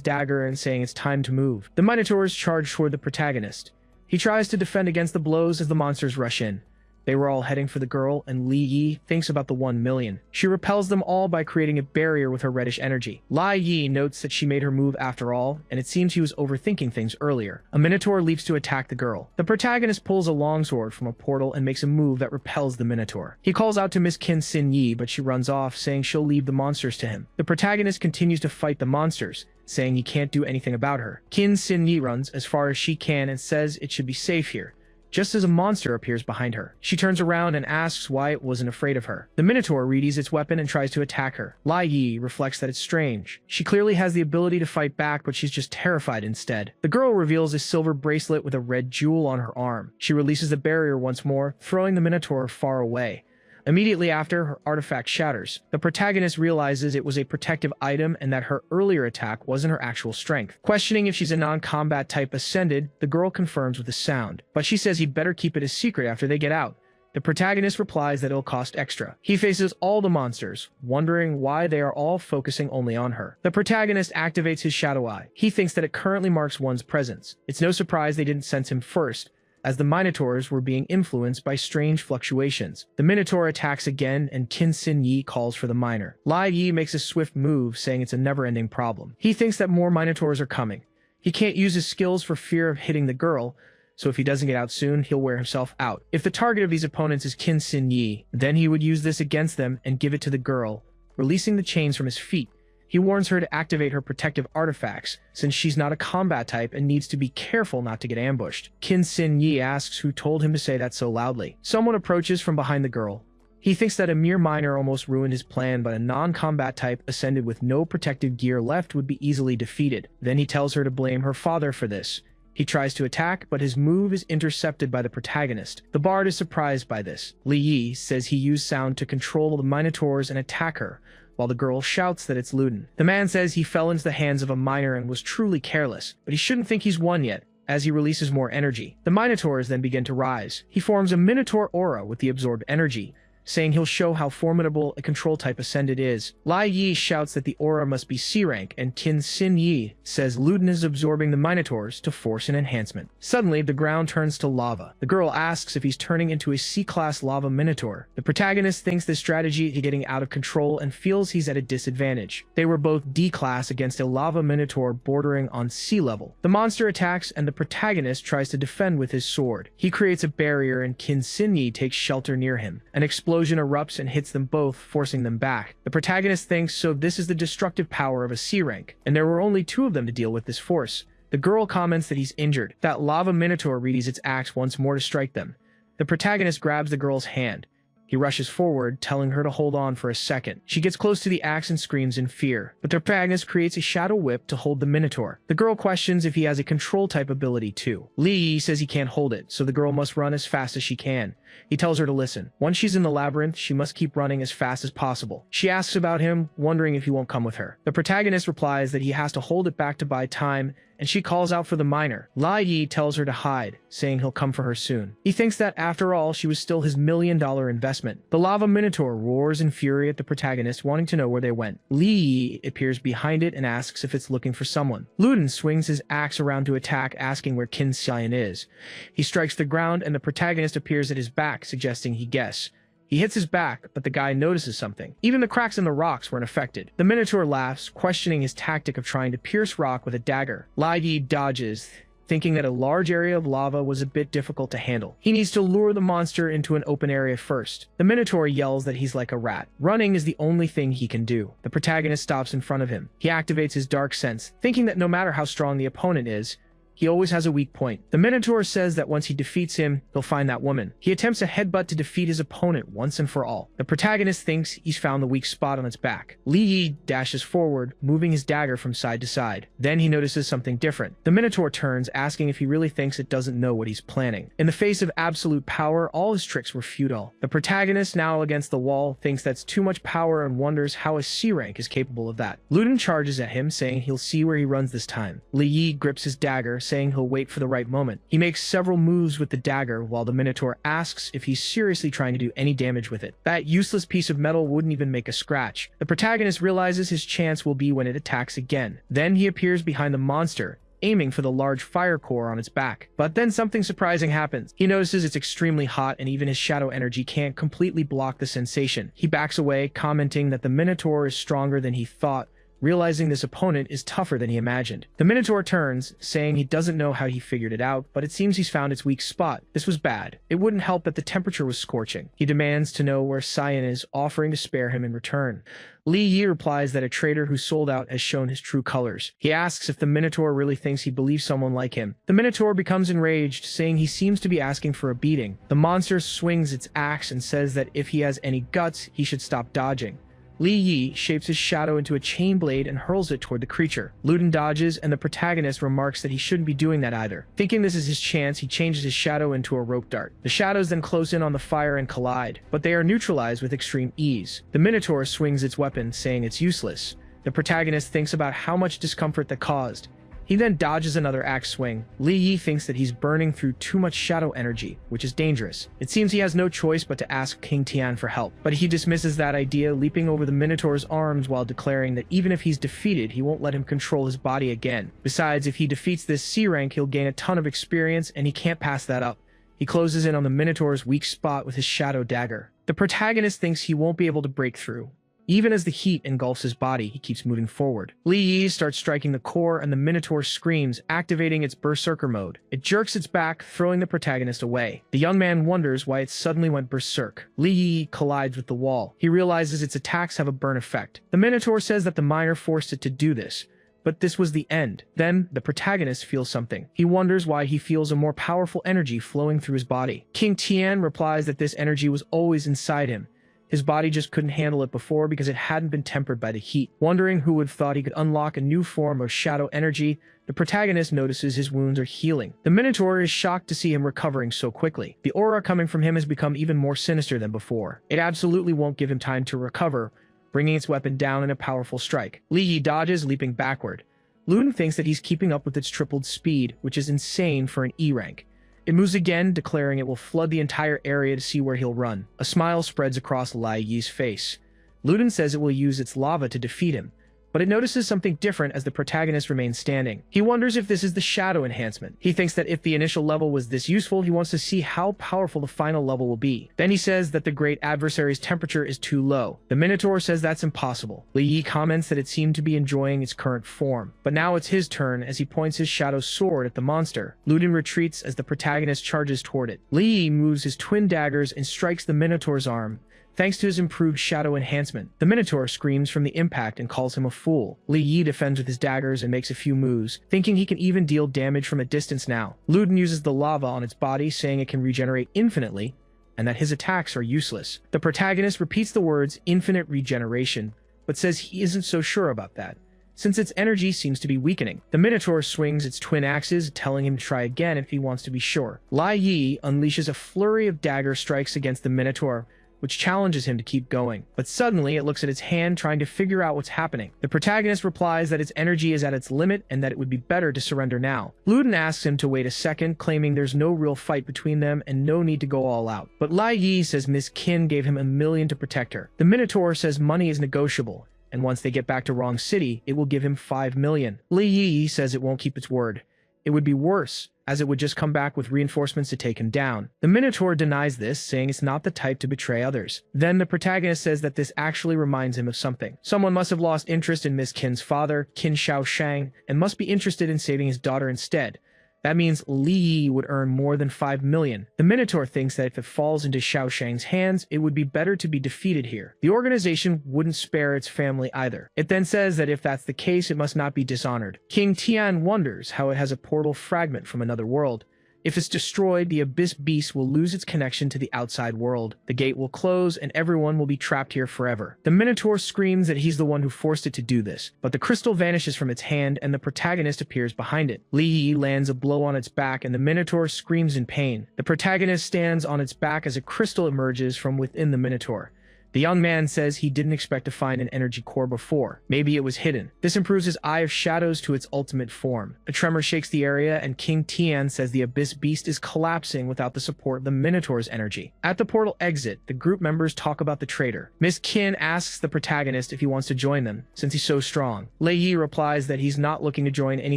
A: dagger and saying it's time to move. The Minotaurs charge toward the protagonist. He tries to defend against the blows as the monsters rush in. They were all heading for the girl, and Li Yi thinks about the 1 million. She repels them all by creating a barrier with her reddish energy. Li Yi notes that she made her move after all, and it seems he was overthinking things earlier. A Minotaur leaps to attack the girl. The protagonist pulls a longsword from a portal and makes a move that repels the Minotaur. He calls out to Miss Qin Xin Yi, but she runs off, saying she'll leave the monsters to him. The protagonist continues to fight the monsters, saying he can't do anything about her. Qin Xin Yi runs as far as she can and says it should be safe here, just as a monster appears behind her. She turns around and asks why it wasn't afraid of her. The Minotaur readies its weapon and tries to attack her. Li Yi reflects that it's strange. She clearly has the ability to fight back, but she's just terrified instead. The girl reveals a silver bracelet with a red jewel on her arm. She releases the barrier once more, throwing the Minotaur far away. Immediately after, her artifact shatters. The protagonist realizes it was a protective item and that her earlier attack wasn't her actual strength. Questioning if she's a non-combat type Ascended, the girl confirms with a sound, but she says he'd better keep it a secret after they get out. The protagonist replies that it'll cost extra. He faces all the monsters, wondering why they are all focusing only on her. The protagonist activates his Shadow Eye. He thinks that it currently marks one's presence. It's no surprise they didn't sense him first, as the Minotaurs were being influenced by strange fluctuations. The Minotaur attacks again, and Qin Xin Yi calls for the miner. Lai Yi makes a swift move, saying it's a never-ending problem. He thinks that more Minotaurs are coming. He can't use his skills for fear of hitting the girl, so if he doesn't get out soon, he'll wear himself out. If the target of these opponents is Qin Xin Yi, then he would use this against them and give it to the girl, releasing the chains from his feet. He warns her to activate her protective artifacts, since she's not a combat type and needs to be careful not to get ambushed. Qin Xin Yi asks who told him to say that so loudly. Someone approaches from behind the girl. He thinks that a mere miner almost ruined his plan, but a non-combat type ascended with no protective gear left would be easily defeated. Then he tells her to blame her father for this. He tries to attack, but his move is intercepted by the protagonist. The bard is surprised by this. Li Yi says he used sound to control the Minotaurs and attack her, while the girl shouts that it's Luden. The man says he fell into the hands of a miner and was truly careless, but he shouldn't think he's won yet, as he releases more energy. The Minotaurs then begin to rise. He forms a Minotaur aura with the absorbed energy, saying he'll show how formidable a control type ascended is. Lai Yi shouts that the aura must be C rank, and Qin Xin Yi says Luden is absorbing the Minotaurs to force an enhancement. Suddenly, the ground turns to lava. The girl asks if he's turning into a C-class lava Minotaur. The protagonist thinks this strategy is getting out of control and feels he's at a disadvantage. They were both D-class against a lava Minotaur bordering on C level. The monster attacks, and the protagonist tries to defend with his sword. He creates a barrier, and Qin Xin Yi takes shelter near him. An explosion erupts and hits them both, forcing them back. The protagonist thinks so this is the destructive power of a C rank, and there were only two of them to deal with this force. The girl comments that he's injured. That lava Minotaur readies its axe once more to strike them. The protagonist grabs the girl's hand. He rushes forward, telling her to hold on for a second. She gets close to the axe and screams in fear, but the protagonist creates a shadow whip to hold the Minotaur. The girl questions if he has a control-type ability too. Li Yi says he can't hold it, so the girl must run as fast as she can. He tells her to listen. Once she's in the labyrinth, she must keep running as fast as possible. She asks about him, wondering if he won't come with her. The protagonist replies that he has to hold it back to buy time, and she calls out for the miner. Lai Yi tells her to hide, saying he'll come for her soon. He thinks that, after all, she was still his $1,000,000 investment. The lava Minotaur roars in fury at the protagonist, wanting to know where they went. Li Yi appears behind it and asks if it's looking for someone. Luden swings his axe around to attack, asking where Qin Xian is. He strikes the ground, and the protagonist appears at his back, suggesting he guess. He hits his back, but the guy notices something. Even the cracks in the rocks weren't affected. The Minotaur laughs, questioning his tactic of trying to pierce rock with a dagger. Lai Yi dodges, thinking that a large area of lava was a bit difficult to handle. He needs to lure the monster into an open area first. The Minotaur yells that he's like a rat. Running is the only thing he can do. The protagonist stops in front of him. He activates his dark sense, thinking that no matter how strong the opponent is, he always has a weak point. The Minotaur says that once he defeats him, he'll find that woman. He attempts a headbutt to defeat his opponent once and for all. The protagonist thinks he's found the weak spot on its back. Li Yi dashes forward, moving his dagger from side to side. Then he notices something different. The Minotaur turns, asking if he really thinks it doesn't know what he's planning. In the face of absolute power, all his tricks were futile. The protagonist, now against the wall, thinks that's too much power and wonders how a C rank is capable of that. Luden charges at him, saying he'll see where he runs this time. Li Yi grips his dagger, saying he'll wait for the right moment. He makes several moves with the dagger, while the Minotaur asks if he's seriously trying to do any damage with it. That useless piece of metal wouldn't even make a scratch. The protagonist realizes his chance will be when it attacks again. Then he appears behind the monster, aiming for the large fire core on its back. But then something surprising happens. He notices it's extremely hot, and even his shadow energy can't completely block the sensation. He backs away, commenting that the Minotaur is stronger than he thought, realizing this opponent is tougher than he imagined. The Minotaur turns, saying he doesn't know how he figured it out, but it seems he's found its weak spot. This was bad. It wouldn't help that the temperature was scorching. He demands to know where Cyan is, offering to spare him in return. Li Yi replies that a traitor who sold out has shown his true colors. He asks if the Minotaur really thinks he believes someone like him. The Minotaur becomes enraged, saying he seems to be asking for a beating. The monster swings its axe and says that if he has any guts, he should stop dodging. Li Yi shapes his shadow into a chain blade and hurls it toward the creature. Luden dodges, and the protagonist remarks that he shouldn't be doing that either. Thinking this is his chance, he changes his shadow into a rope dart. The shadows then close in on the fire and collide, but they are neutralized with extreme ease. The Minotaur swings its weapon, saying it's useless. The protagonist thinks about how much discomfort that caused. He then dodges another axe swing. Li Yi thinks that he's burning through too much shadow energy, which is dangerous. It seems he has no choice but to ask King Tian for help, but he dismisses that idea, leaping over the Minotaur's arms while declaring that even if he's defeated, he won't let him control his body again. Besides, if he defeats this C rank, he'll gain a ton of experience, and he can't pass that up. He closes in on the Minotaur's weak spot with his shadow dagger. The protagonist thinks he won't be able to break through. Even as the heat engulfs his body, he keeps moving forward. Li Yi starts striking the core, and the Minotaur screams, activating its berserker mode. It jerks its back, throwing the protagonist away. The young man wonders why it suddenly went berserk. Li Yi collides with the wall. He realizes its attacks have a burn effect. The Minotaur says that the miner forced it to do this, but this was the end. Then, the protagonist feels something. He wonders why he feels a more powerful energy flowing through his body. King Tian replies that this energy was always inside him. His body just couldn't handle it before because it hadn't been tempered by the heat. Wondering who would have thought he could unlock a new form of shadow energy, the protagonist notices his wounds are healing. The Minotaur is shocked to see him recovering so quickly. The aura coming from him has become even more sinister than before. It absolutely won't give him time to recover, bringing its weapon down in a powerful strike. Li Yi dodges, leaping backward. Luden thinks that he's keeping up with its tripled speed, which is insane for an E rank. It moves again, declaring it will flood the entire area to see where he'll run. A smile spreads across Li Yi's face. Luden says it will use its lava to defeat him, but it notices something different as the protagonist remains standing. He wonders if this is the shadow enhancement. He thinks that if the initial level was this useful, he wants to see how powerful the final level will be. Then he says that the great adversary's temperature is too low. The Minotaur says that's impossible. Li Yi comments that it seemed to be enjoying its current form, but now it's his turn as he points his shadow sword at the monster. Luden retreats as the protagonist charges toward it. Li Yi moves his twin daggers and strikes the Minotaur's arm. Thanks to his improved shadow enhancement, the Minotaur screams from the impact and calls him a fool. Li Yi defends with his daggers and makes a few moves, thinking he can even deal damage from a distance now. Luden uses the lava on its body, saying it can regenerate infinitely, and that his attacks are useless. The protagonist repeats the words infinite regeneration, but says he isn't so sure about that, since its energy seems to be weakening. The Minotaur swings its twin axes, telling him to try again if he wants to be sure. Li Yi unleashes a flurry of dagger strikes against the Minotaur, which challenges him to keep going. But suddenly, it looks at its hand, trying to figure out what's happening. The protagonist replies that its energy is at its limit and that it would be better to surrender now. Luden asks him to wait a second, claiming there's no real fight between them and no need to go all out. But Li Yi says Miss Qin gave him $1 million to protect her. The Minotaur says money is negotiable, and once they get back to Wrong City, it will give him $5 million. Li Yi says it won't keep its word. It would be worse, as it would just come back with reinforcements to take him down. The Minotaur denies this, saying it's not the type to betray others. Then the protagonist says that this actually reminds him of something. Someone must have lost interest in Miss Qin's father, Qin Shaoshang, and must be interested in saving his daughter instead. That means Li Yi would earn more than $5 million. The Minotaur thinks that if it falls into Shaoshang's hands, it would be better to be defeated here. The organization wouldn't spare its family either. It then says that if that's the case, it must not be dishonored. King Tian wonders how it has a portal fragment from another world. If it's destroyed, the Abyss Beast will lose its connection to the outside world. The gate will close, and everyone will be trapped here forever. The Minotaur screams that he's the one who forced it to do this, but the crystal vanishes from its hand, and the protagonist appears behind it. Li Yi lands a blow on its back, and the Minotaur screams in pain. The protagonist stands on its back as a crystal emerges from within the Minotaur. The young man says he didn't expect to find an energy core before. Maybe it was hidden. This improves his Eye of Shadows to its ultimate form. A tremor shakes the area, and King Tian says the Abyss Beast is collapsing without the support of the Minotaur's energy. At the portal exit, the group members talk about the traitor. Miss Qin asks the protagonist if he wants to join them, since he's so strong. Li Yi replies that he's not looking to join any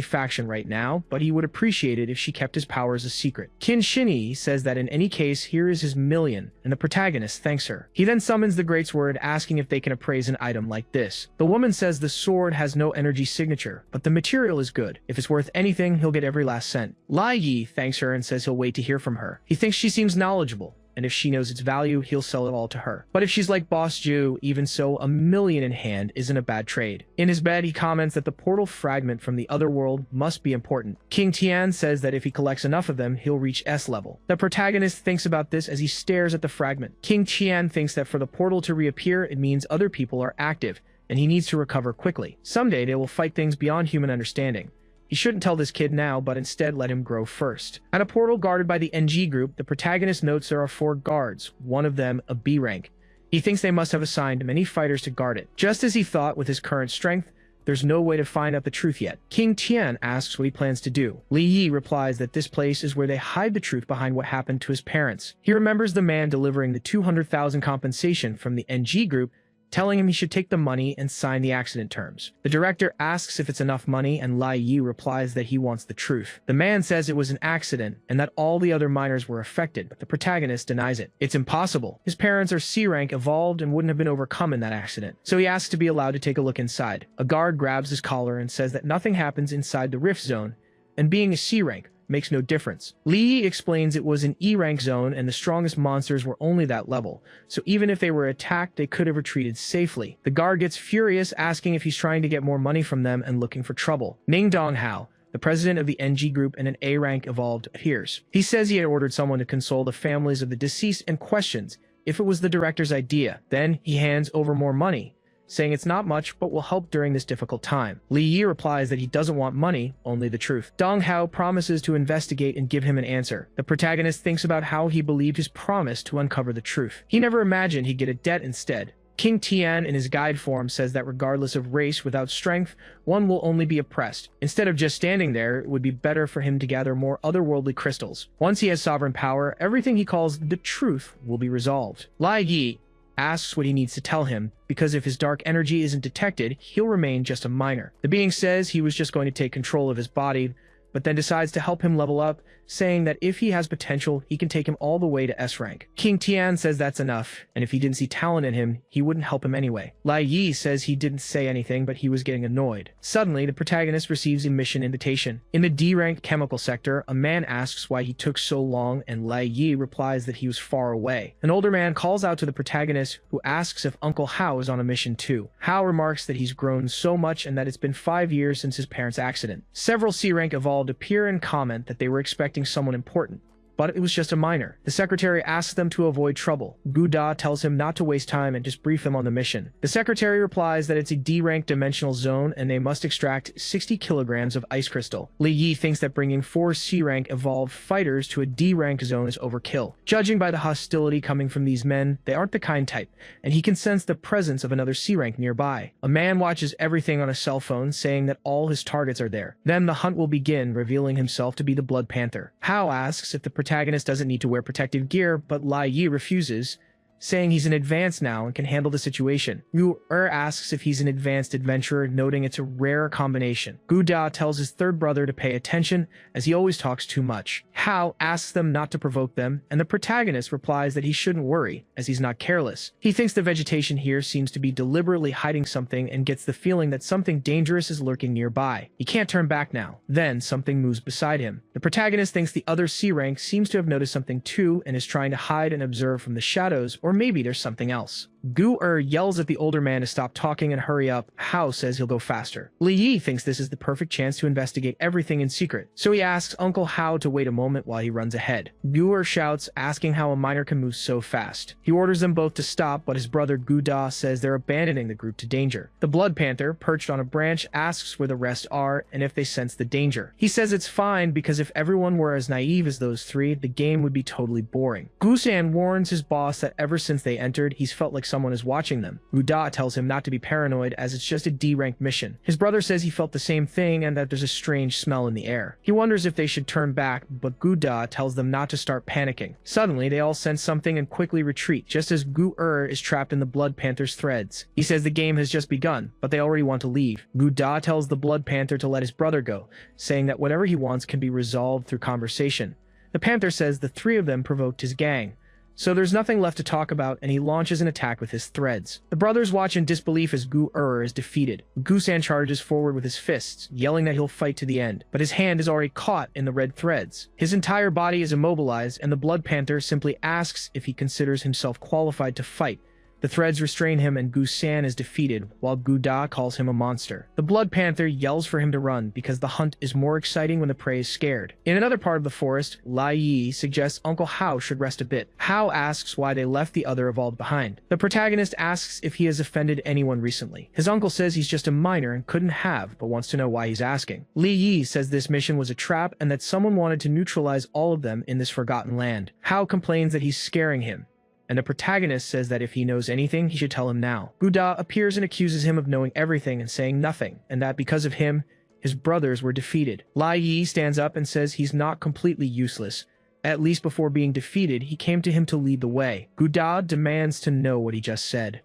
A: faction right now, but he would appreciate it if she kept his powers a secret. Qin Shini says that in any case, here is his $1 million, and the protagonist thanks her. He then summons the Great Sword, asking if they can appraise an item like this. The woman says the sword has no energy signature, but the material is good. If it's worth anything, he'll get every last cent. Li Yi thanks her and says he'll wait to hear from her. He thinks she seems knowledgeable, and if she knows its value, he'll sell it all to her. But if she's like Boss Ju, even so, $1 million in hand isn't a bad trade. In his bed, he comments that the portal fragment from the other world must be important. King Tian says that if he collects enough of them, he'll reach S level. The protagonist thinks about this as he stares at the fragment. King Tian thinks that for the portal to reappear, it means other people are active, and he needs to recover quickly. Someday, they will fight things beyond human understanding. He shouldn't tell this kid now, but instead let him grow first. At a portal guarded by the NG group, the protagonist notes there are 4 guards, one of them a B rank. He thinks they must have assigned many fighters to guard it. Just as he thought with his current strength, there's no way to find out the truth yet. King Tian asks what he plans to do. Li Yi replies that this place is where they hide the truth behind what happened to his parents. He remembers the man delivering the 200,000 compensation from the NG group telling him he should take the money and sign the accident terms. The director asks if it's enough money, and Lai Yi replies that he wants the truth. The man says it was an accident and that all the other miners were affected, but the protagonist denies it. It's impossible. His parents are C-rank evolved and wouldn't have been overcome in that accident. So he asks to be allowed to take a look inside. A guard grabs his collar and says that nothing happens inside the rift zone, and being a C-rank makes no difference. Lee explains it was an E-rank zone and the strongest monsters were only that level, so even if they were attacked, they could have retreated safely. The guard gets furious, asking if he's trying to get more money from them and looking for trouble. Ning Donghao, the president of the NG group and an A-rank evolved, appears. He says he had ordered someone to console the families of the deceased and questions if it was the director's idea. Then he hands over more money, saying it's not much but will help during this difficult time. Li Yi replies that he doesn't want money, only the truth. Dong Hao promises to investigate and give him an answer. The protagonist thinks about how he believed his promise to uncover the truth. He never imagined he'd get a debt instead. King Tian in his guide form says that regardless of race, without strength, one will only be oppressed. Instead of just standing there, it would be better for him to gather more otherworldly crystals. Once he has sovereign power, everything he calls the truth will be resolved. Lai Yi asks what he needs to tell him, because if his dark energy isn't detected, he'll remain just a miner. The being says he was just going to take control of his body, but then decides to help him level up, saying that if he has potential, he can take him all the way to S rank. King Tian says that's enough, and if he didn't see talent in him, he wouldn't help him anyway. Lai Yi says he didn't say anything, but he was getting annoyed. Suddenly, the protagonist receives a mission invitation. In the D-ranked chemical sector, a man asks why he took so long, and Lai Yi replies that he was far away. An older man calls out to the protagonist, who asks if Uncle Hao is on a mission too. Hao remarks that he's grown so much and that it's been 5 years since his parents' accident. Several C-rank evolved appear and comment that they were expecting someone important, but it was just a miner. The secretary asks them to avoid trouble. Gu Da tells him not to waste time and just brief them on the mission. The secretary replies that it's a D-rank dimensional zone and they must extract 60 kilograms of ice crystal. Li Yi thinks that bringing 4 C-rank evolved fighters to a D-rank zone is overkill. Judging by the hostility coming from these men, they aren't the kind type, and he can sense the presence of another C-rank nearby. A man watches everything on a cell phone, saying that all his targets are there. Then the hunt will begin, revealing himself to be the Blood Panther. Hao asks if the protagonist doesn't need to wear protective gear, but Lai Yi refuses, saying he's an advanced now and can handle the situation. Yu asks if he's an advanced adventurer, noting it's a rare combination. Gu Da tells his third brother to pay attention, as he always talks too much. Hao asks them not to provoke them, and the protagonist replies that he shouldn't worry, as he's not careless. He thinks the vegetation here seems to be deliberately hiding something and gets the feeling that something dangerous is lurking nearby. He can't turn back now. Then something moves beside him. The protagonist thinks the other C-rank seems to have noticed something too and is trying to hide and observe from the shadows, or maybe there's something else. Gu yells at the older man to stop talking and hurry up. Hao says he'll go faster. Li Yi thinks this is the perfect chance to investigate everything in secret, so he asks Uncle Hao to wait a moment while he runs ahead. Gu shouts, asking how a miner can move so fast. He orders them both to stop, but his brother Gu Da says they're abandoning the group to danger. The Blood Panther, perched on a branch, asks where the rest are and if they sense the danger. He says it's fine because if everyone were as naive as those three, the game would be totally boring. Gusan warns his boss that ever since they entered, he's felt like someone is watching them. Gu Da tells him not to be paranoid as it's just a D-ranked mission. His brother says he felt the same thing and that there's a strange smell in the air. He wonders if they should turn back, but Gu Da tells them not to start panicking. Suddenly, they all sense something and quickly retreat, just as Gu is trapped in the Blood Panther's threads. He says the game has just begun, but they already want to leave. Gu Da tells the Blood Panther to let his brother go, saying that whatever he wants can be resolved through conversation. The Panther says the three of them provoked his gang, so there's nothing left to talk about, and he launches an attack with his threads. The brothers watch in disbelief as Gu is defeated. Gusan charges forward with his fists, yelling that he'll fight to the end, but his hand is already caught in the red threads. His entire body is immobilized, and the Blood Panther simply asks if he considers himself qualified to fight. The threads restrain him and Gusan is defeated, while Gu Da calls him a monster. The Blood Panther yells for him to run because the hunt is more exciting when the prey is scared. In another part of the forest, Lai Yi suggests Uncle Hao should rest a bit. Hao asks why they left the other evolved behind. The protagonist asks if he has offended anyone recently. His uncle says he's just a miner and couldn't have, but wants to know why he's asking. Li Yi says this mission was a trap and that someone wanted to neutralize all of them in this forgotten land. Hao complains that he's scaring him, and the protagonist says that if he knows anything, he should tell him now. Gu Da appears and accuses him of knowing everything and saying nothing, and that because of him, his brothers were defeated. Lai Yi stands up and says he's not completely useless. At least before being defeated, he came to him to lead the way. Gu Da demands to know what he just said.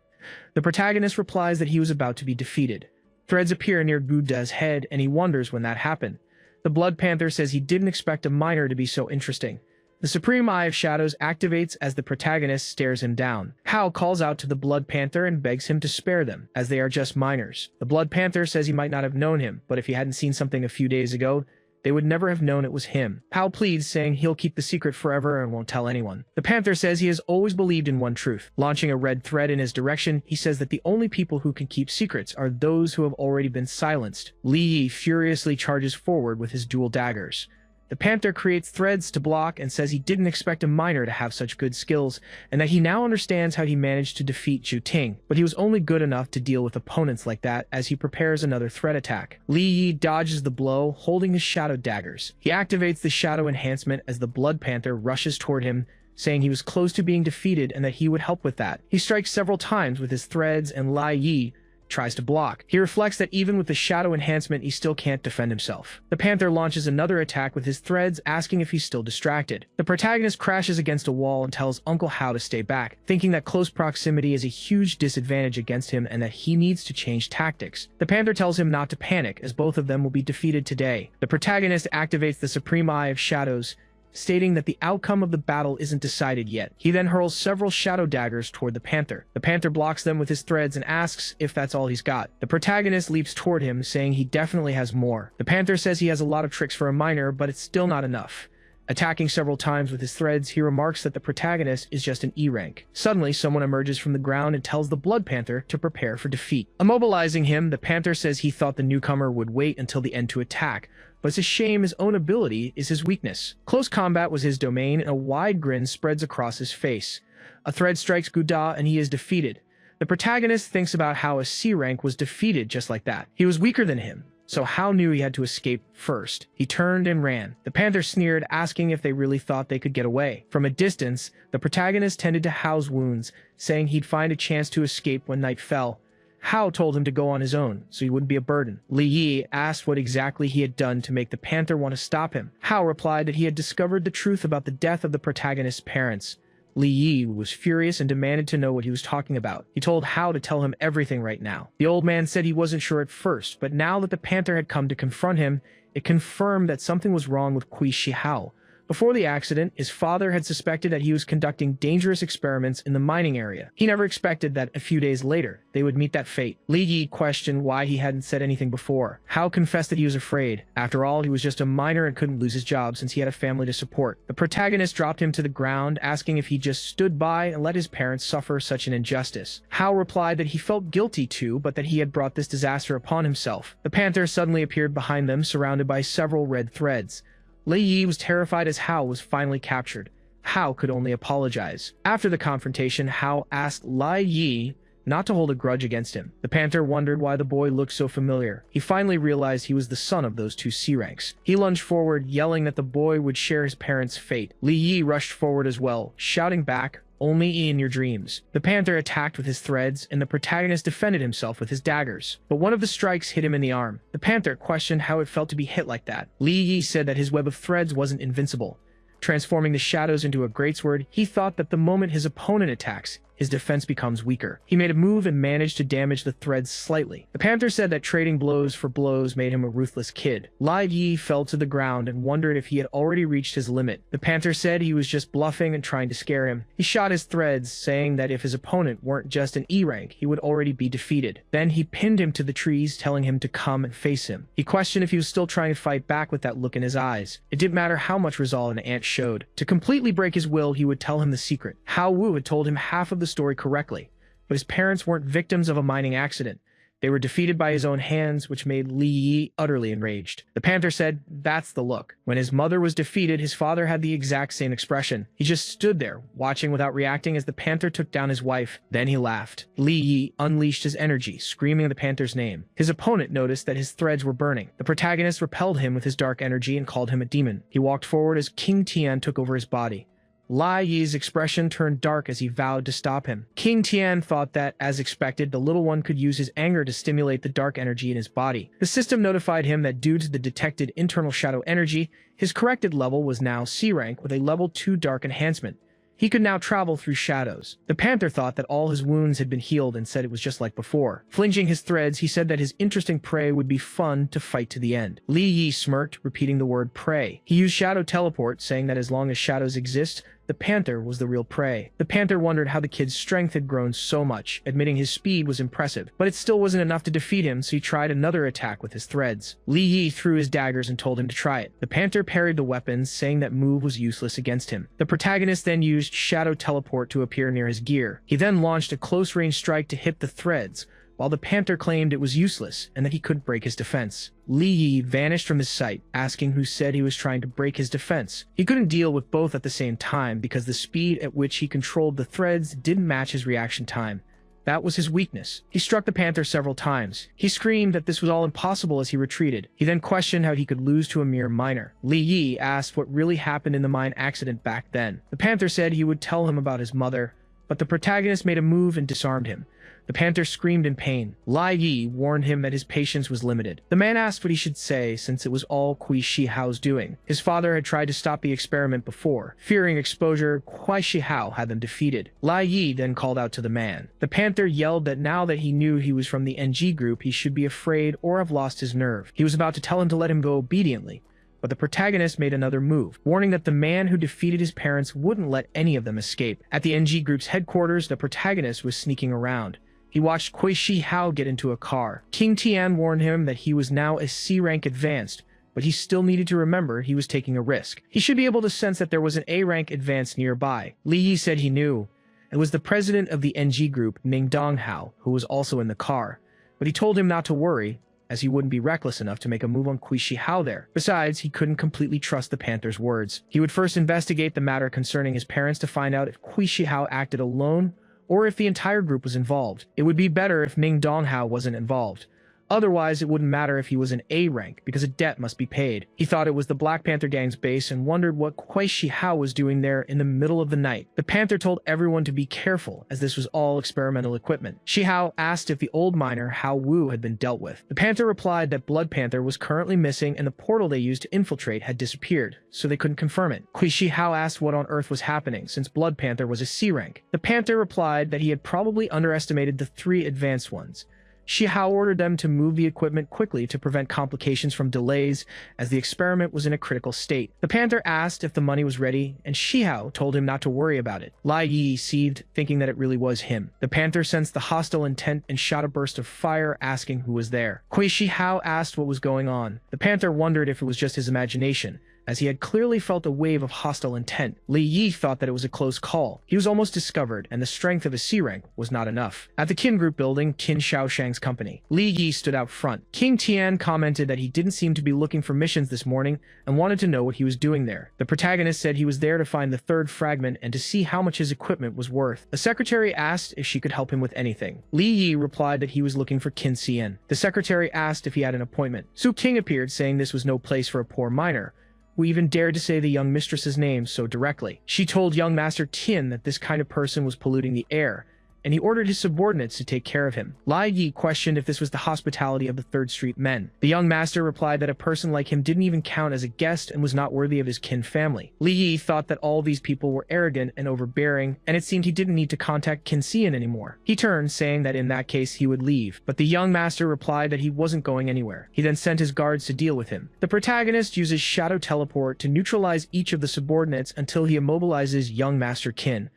A: The protagonist replies that he was about to be defeated. Threads appear near Guda's head, and he wonders when that happened. The Blood Panther says he didn't expect a miner to be so interesting. The Supreme Eye of Shadows activates as the protagonist stares him down. Hao calls out to the Blood Panther and begs him to spare them, as they are just minors. The Blood Panther says he might not have known him, but if he hadn't seen something a few days ago, they would never have known it was him. Hao pleads, saying he'll keep the secret forever and won't tell anyone. The Panther says he has always believed in one truth. Launching a red thread in his direction, he says that the only people who can keep secrets are those who have already been silenced. Li Yi furiously charges forward with his dual daggers. The Panther creates threads to block and says he didn't expect a miner to have such good skills, and that he now understands how he managed to defeat Zhu Ting, but he was only good enough to deal with opponents like that as he prepares another thread attack. Li Yi dodges the blow, holding his shadow daggers. He activates the shadow enhancement as the Blood Panther rushes toward him, saying he was close to being defeated and that he would help with that. He strikes several times with his threads, and Li Yi tries to block. He reflects that even with the shadow enhancement, he still can't defend himself. The Panther launches another attack with his threads, asking if he's still distracted. The protagonist crashes against a wall and tells Uncle Hao to stay back, thinking that close proximity is a huge disadvantage against him and that he needs to change tactics. The Panther tells him not to panic, as both of them will be defeated today. The protagonist activates the Supreme Eye of Shadows, stating that the outcome of the battle isn't decided yet. He then hurls several shadow daggers toward the Panther. The Panther blocks them with his threads and asks if that's all he's got. The protagonist leaps toward him, saying he definitely has more. The Panther says he has a lot of tricks for a miner, but it's still not enough. Attacking several times with his threads, he remarks that the protagonist is just an E rank. Suddenly, someone emerges from the ground and tells the Blood Panther to prepare for defeat. Immobilizing him, the Panther says he thought the newcomer would wait until the end to attack, but it's a shame his own ability is his weakness. Close combat was his domain, and a wide grin spreads across his face. A thread strikes Guda, and he is defeated. The protagonist thinks about how a C rank was defeated just like that. He was weaker than him, so Hao knew he had to escape first. He turned and ran. The Panther sneered, asking if they really thought they could get away. From a distance, the protagonist tended to Hao's wounds, saying he'd find a chance to escape when night fell. Hao told him to go on his own, so he wouldn't be a burden. Li Yi asked what exactly he had done to make the Panther want to stop him. Hao replied that he had discovered the truth about the death of the protagonist's parents. Li Yi was furious and demanded to know what he was talking about. He told Hao to tell him everything right now. The old man said he wasn't sure at first, but now that the Panther had come to confront him, it confirmed that something was wrong with Kui Shi Hao. Before the accident, his father had suspected that he was conducting dangerous experiments in the mining area. He never expected that a few days later, they would meet that fate. Li Yi questioned why he hadn't said anything before. Hao confessed that he was afraid. After all, he was just a miner and couldn't lose his job since he had a family to support. The protagonist dropped him to the ground, asking if he just stood by and let his parents suffer such an injustice. Hao replied that he felt guilty too, but that he had brought this disaster upon himself. The Panther suddenly appeared behind them, surrounded by several red threads. Li Yi was terrified as Hao was finally captured. Hao could only apologize. After the confrontation, Hao asked Li Yi not to hold a grudge against him. The Panther wondered why the boy looked so familiar. He finally realized he was the son of those two C ranks. He lunged forward, yelling that the boy would share his parents' fate. Li Yi rushed forward as well, shouting back, "Only in your dreams." The Panther attacked with his threads, and the protagonist defended himself with his daggers. But one of the strikes hit him in the arm. The Panther questioned how it felt to be hit like that. Li Yi said that his web of threads wasn't invincible. Transforming the shadows into a greatsword, he thought that the moment his opponent attacks, his defense becomes weaker. He made a move and managed to damage the threads slightly. The Panther said that trading blows for blows made him a ruthless kid. Li Yi fell to the ground and wondered if he had already reached his limit. The Panther said he was just bluffing and trying to scare him. He shot his threads, saying that if his opponent weren't just an E rank, he would already be defeated. Then he pinned him to the trees, telling him to come and face him. He questioned if he was still trying to fight back with that look in his eyes. It didn't matter how much resolve an ant showed. To completely break his will, he would tell him the secret. Hao Wu had told him half of the story correctly, but his parents weren't victims of a mining accident. They were defeated by his own hands, which made Li Yi utterly enraged. The Panther said, "That's the look." When his mother was defeated, his father had the exact same expression. He just stood there, watching without reacting as the Panther took down his wife. Then he laughed. Li Yi unleashed his energy, screaming the Panther's name. His opponent noticed that his threads were burning. The protagonist repelled him with his dark energy and called him a demon. He walked forward as King Tian took over his body. Li Yi's expression turned dark as he vowed to stop him. King Tian thought that, as expected, the little one could use his anger to stimulate the dark energy in his body. The system notified him that due to the detected internal shadow energy, his corrected level was now C rank with a level 2 dark enhancement. He could now travel through shadows. The panther thought that all his wounds had been healed and said it was just like before. Flinging his threads, he said that his interesting prey would be fun to fight to the end. Li Yi smirked, repeating the word prey. He used shadow teleport, saying that as long as shadows exist, the panther was the real prey. The panther wondered how the kid's strength had grown so much, admitting his speed was impressive, but it still wasn't enough to defeat him, so he tried another attack with his threads. Li Yi threw his daggers and told him to try it. The panther parried the weapons, saying that move was useless against him. The protagonist then used shadow teleport to appear near his gear. He then launched a close-range strike to hit the threads, while the panther claimed it was useless and that he couldn't break his defense. Li Yi vanished from his sight, asking who said he was trying to break his defense. He couldn't deal with both at the same time because the speed at which he controlled the threads didn't match his reaction time. That was his weakness. He struck the panther several times. He screamed that this was all impossible as he retreated. He then questioned how he could lose to a mere miner. Li Yi asked what really happened in the mine accident back then. The panther said he would tell him about his mother, but the protagonist made a move and disarmed him. The panther screamed in pain. Li Yi warned him that his patience was limited. The man asked what he should say since it was all Kui Shi Hao's doing. His father had tried to stop the experiment before. Fearing exposure, Kui Shi Hao had them defeated. Li Yi then called out to the man. The panther yelled that now that he knew he was from the NG group, he should be afraid or have lost his nerve. He was about to tell him to let him go obediently, but the protagonist made another move, warning that the man who defeated his parents wouldn't let any of them escape. At the NG group's headquarters, the protagonist was sneaking around. He watched Kui Shi Hao get into a car. King Tian warned him that he was now a C rank advanced, but he still needed to remember he was taking a risk. He should be able to sense that there was an A rank advanced nearby. Li Yi said he knew. It was the president of the NG group, Ning Donghao, who was also in the car, but he told him not to worry, as he wouldn't be reckless enough to make a move on Kui Shi Hao there. Besides, he couldn't completely trust the panther's words. He would first investigate the matter concerning his parents to find out if Kui Shi Hao acted alone or if the entire group was involved. It would be better if Ning Donghao wasn't involved. Otherwise, it wouldn't matter if he was an A rank, because a debt must be paid. He thought it was the Black Panther gang's base and wondered what Kui Shi Hao was doing there in the middle of the night. The Panther told everyone to be careful, as this was all experimental equipment. Shi Hao asked if the old miner Hao Wu had been dealt with. The Panther replied that Blood Panther was currently missing and the portal they used to infiltrate had disappeared, so they couldn't confirm it. Kui Shi Hao asked what on earth was happening, since Blood Panther was a C rank. The Panther replied that he had probably underestimated the 3 advanced ones. Shi Hao ordered them to move the equipment quickly to prevent complications from delays, as the experiment was in a critical state. The Panther asked if the money was ready, and Shi Hao told him not to worry about it. Li Yi seethed, thinking that it really was him. The Panther sensed the hostile intent and shot a burst of fire, asking who was there. Kui Shi Hao asked what was going on. The Panther wondered if it was just his imagination, as he had clearly felt a wave of hostile intent. Li Yi thought that it was a close call. He was almost discovered, and the strength of his C rank was not enough. At the Qin Group building, Qin Shaoshang's company, Li Yi stood out front. King Tian commented that he didn't seem to be looking for missions this morning and wanted to know what he was doing there. The protagonist said he was there to find the 3rd fragment and to see how much his equipment was worth. The secretary asked if she could help him with anything. Li Yi replied that he was looking for Qin Xian. The secretary asked if he had an appointment. Su King appeared, saying this was no place for a poor miner, who even dared to say the young mistress's name so directly. She told young Master Tian that this kind of person was polluting the air, and he ordered his subordinates to take care of him. Li Yi questioned if this was the hospitality of the 3rd Street men. The young master replied that a person like him didn't even count as a guest and was not worthy of his kin family. Li Yi thought that all these people were arrogant and overbearing, and it seemed he didn't need to contact Qin Xian anymore. He turned, saying that in that case he would leave, but the young master replied that he wasn't going anywhere. He then sent his guards to deal with him. The protagonist uses shadow teleport to neutralize each of the subordinates until he immobilizes young Master Qin.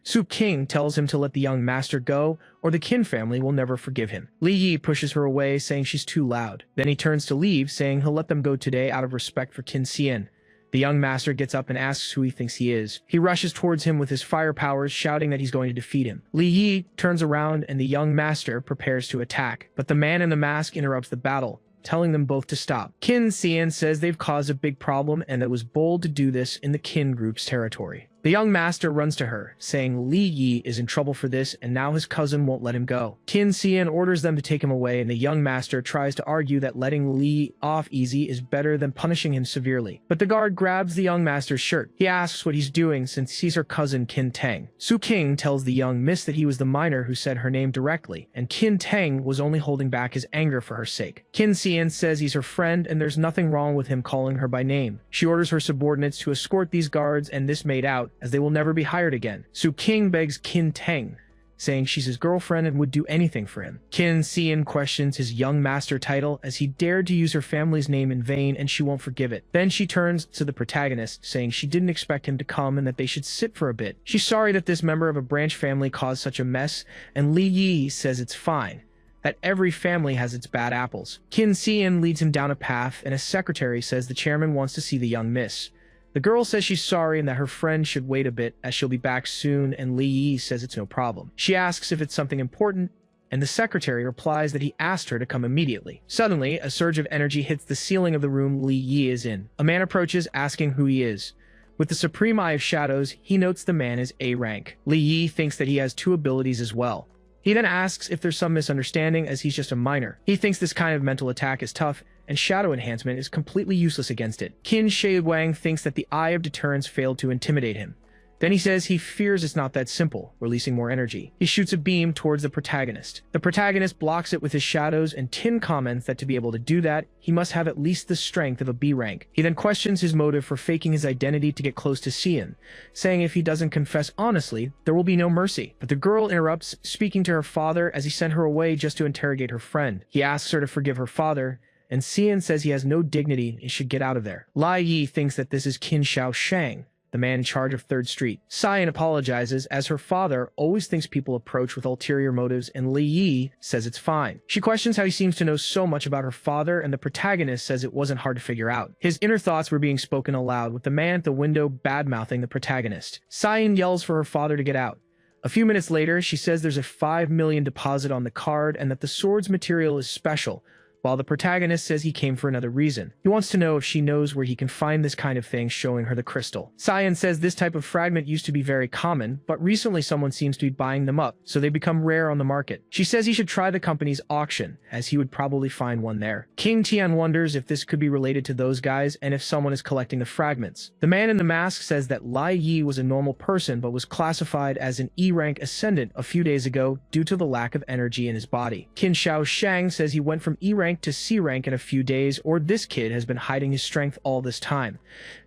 A: Su King tells him to let the young master go, or the Qin family will never forgive him. Li Yi pushes her away, saying she's too loud. Then he turns to leave, saying he'll let them go today out of respect for Qin Xian. The young master gets up and asks who he thinks he is. He rushes towards him with his fire powers, shouting that he's going to defeat him. Li Yi turns around and the young master prepares to attack, but the man in the mask interrupts the battle, telling them both to stop. Qin Xian says they've caused a big problem and that it was bold to do this in the Qin group's territory. The young master runs to her, saying Li Yi is in trouble for this and now his cousin won't let him go. Qin Xian orders them to take him away, and the young master tries to argue that letting Li off easy is better than punishing him severely. But the guard grabs the young master's shirt. He asks what he's doing since he's her cousin Qin Tang. Su King tells the young miss that he was the miner who said her name directly, and Qin Tang was only holding back his anger for her sake. Qin Xian says he's her friend and there's nothing wrong with him calling her by name. She orders her subordinates to escort these guards, and this made out as they will never be hired again. So King begs Qin Teng, saying she's his girlfriend and would do anything for him. Qin Xian questions his young master title as he dared to use her family's name in vain and she won't forgive it. Then she turns to the protagonist, saying she didn't expect him to come and that they should sit for a bit. She's sorry that this member of a branch family caused such a mess, and Li Yi says it's fine, that every family has its bad apples. Qin Xian leads him down a path, and a secretary says the chairman wants to see the young miss. The girl says she's sorry and that her friend should wait a bit as she'll be back soon, and Li Yi says it's no problem. She asks if it's something important, and the secretary replies that he asked her to come immediately. Suddenly, a surge of energy hits the ceiling of the room Li Yi is in. A man approaches, asking who he is. With the supreme eye of shadows, he notes the man is A rank. Li Yi thinks that he has 2 abilities as well. He then asks if there's some misunderstanding as he's just a minor. He thinks this kind of mental attack is tough, and shadow enhancement is completely useless against it. Qin Shi Wang thinks that the eye of deterrence failed to intimidate him. Then he says he fears it's not that simple, releasing more energy. He shoots a beam towards the protagonist. The protagonist blocks it with his shadows, and Tin comments that to be able to do that, he must have at least the strength of a B rank. He then questions his motive for faking his identity to get close to Xian, saying if he doesn't confess honestly, there will be no mercy. But the girl interrupts, speaking to her father as he sent her away just to interrogate her friend. He asks her to forgive her father, and Xian says he has no dignity and should get out of there. Lai Yi thinks that this is Qin Shaoshang, the man in charge of 3rd Street. Xian apologizes as her father always thinks people approach with ulterior motives, and Li Yi says it's fine. She questions how he seems to know so much about her father, and the protagonist says it wasn't hard to figure out. His inner thoughts were being spoken aloud, with the man at the window bad-mouthing the protagonist. Xian yells for her father to get out. A few minutes later, she says there's a 5 million deposit on the card and that the sword's material is special, while the protagonist says he came for another reason. He wants to know if she knows where he can find this kind of thing, showing her the crystal. Xian says this type of fragment used to be very common, but recently someone seems to be buying them up, so they become rare on the market. She says he should try the company's auction, as he would probably find one there. King Tian wonders if this could be related to those guys and if someone is collecting the fragments. The man in the mask says that Lai Yi was a normal person but was classified as an E-rank ascendant a few days ago due to the lack of energy in his body. Qin Shaoshang says he went from E-rank to C rank in a few days, or this kid has been hiding his strength all this time.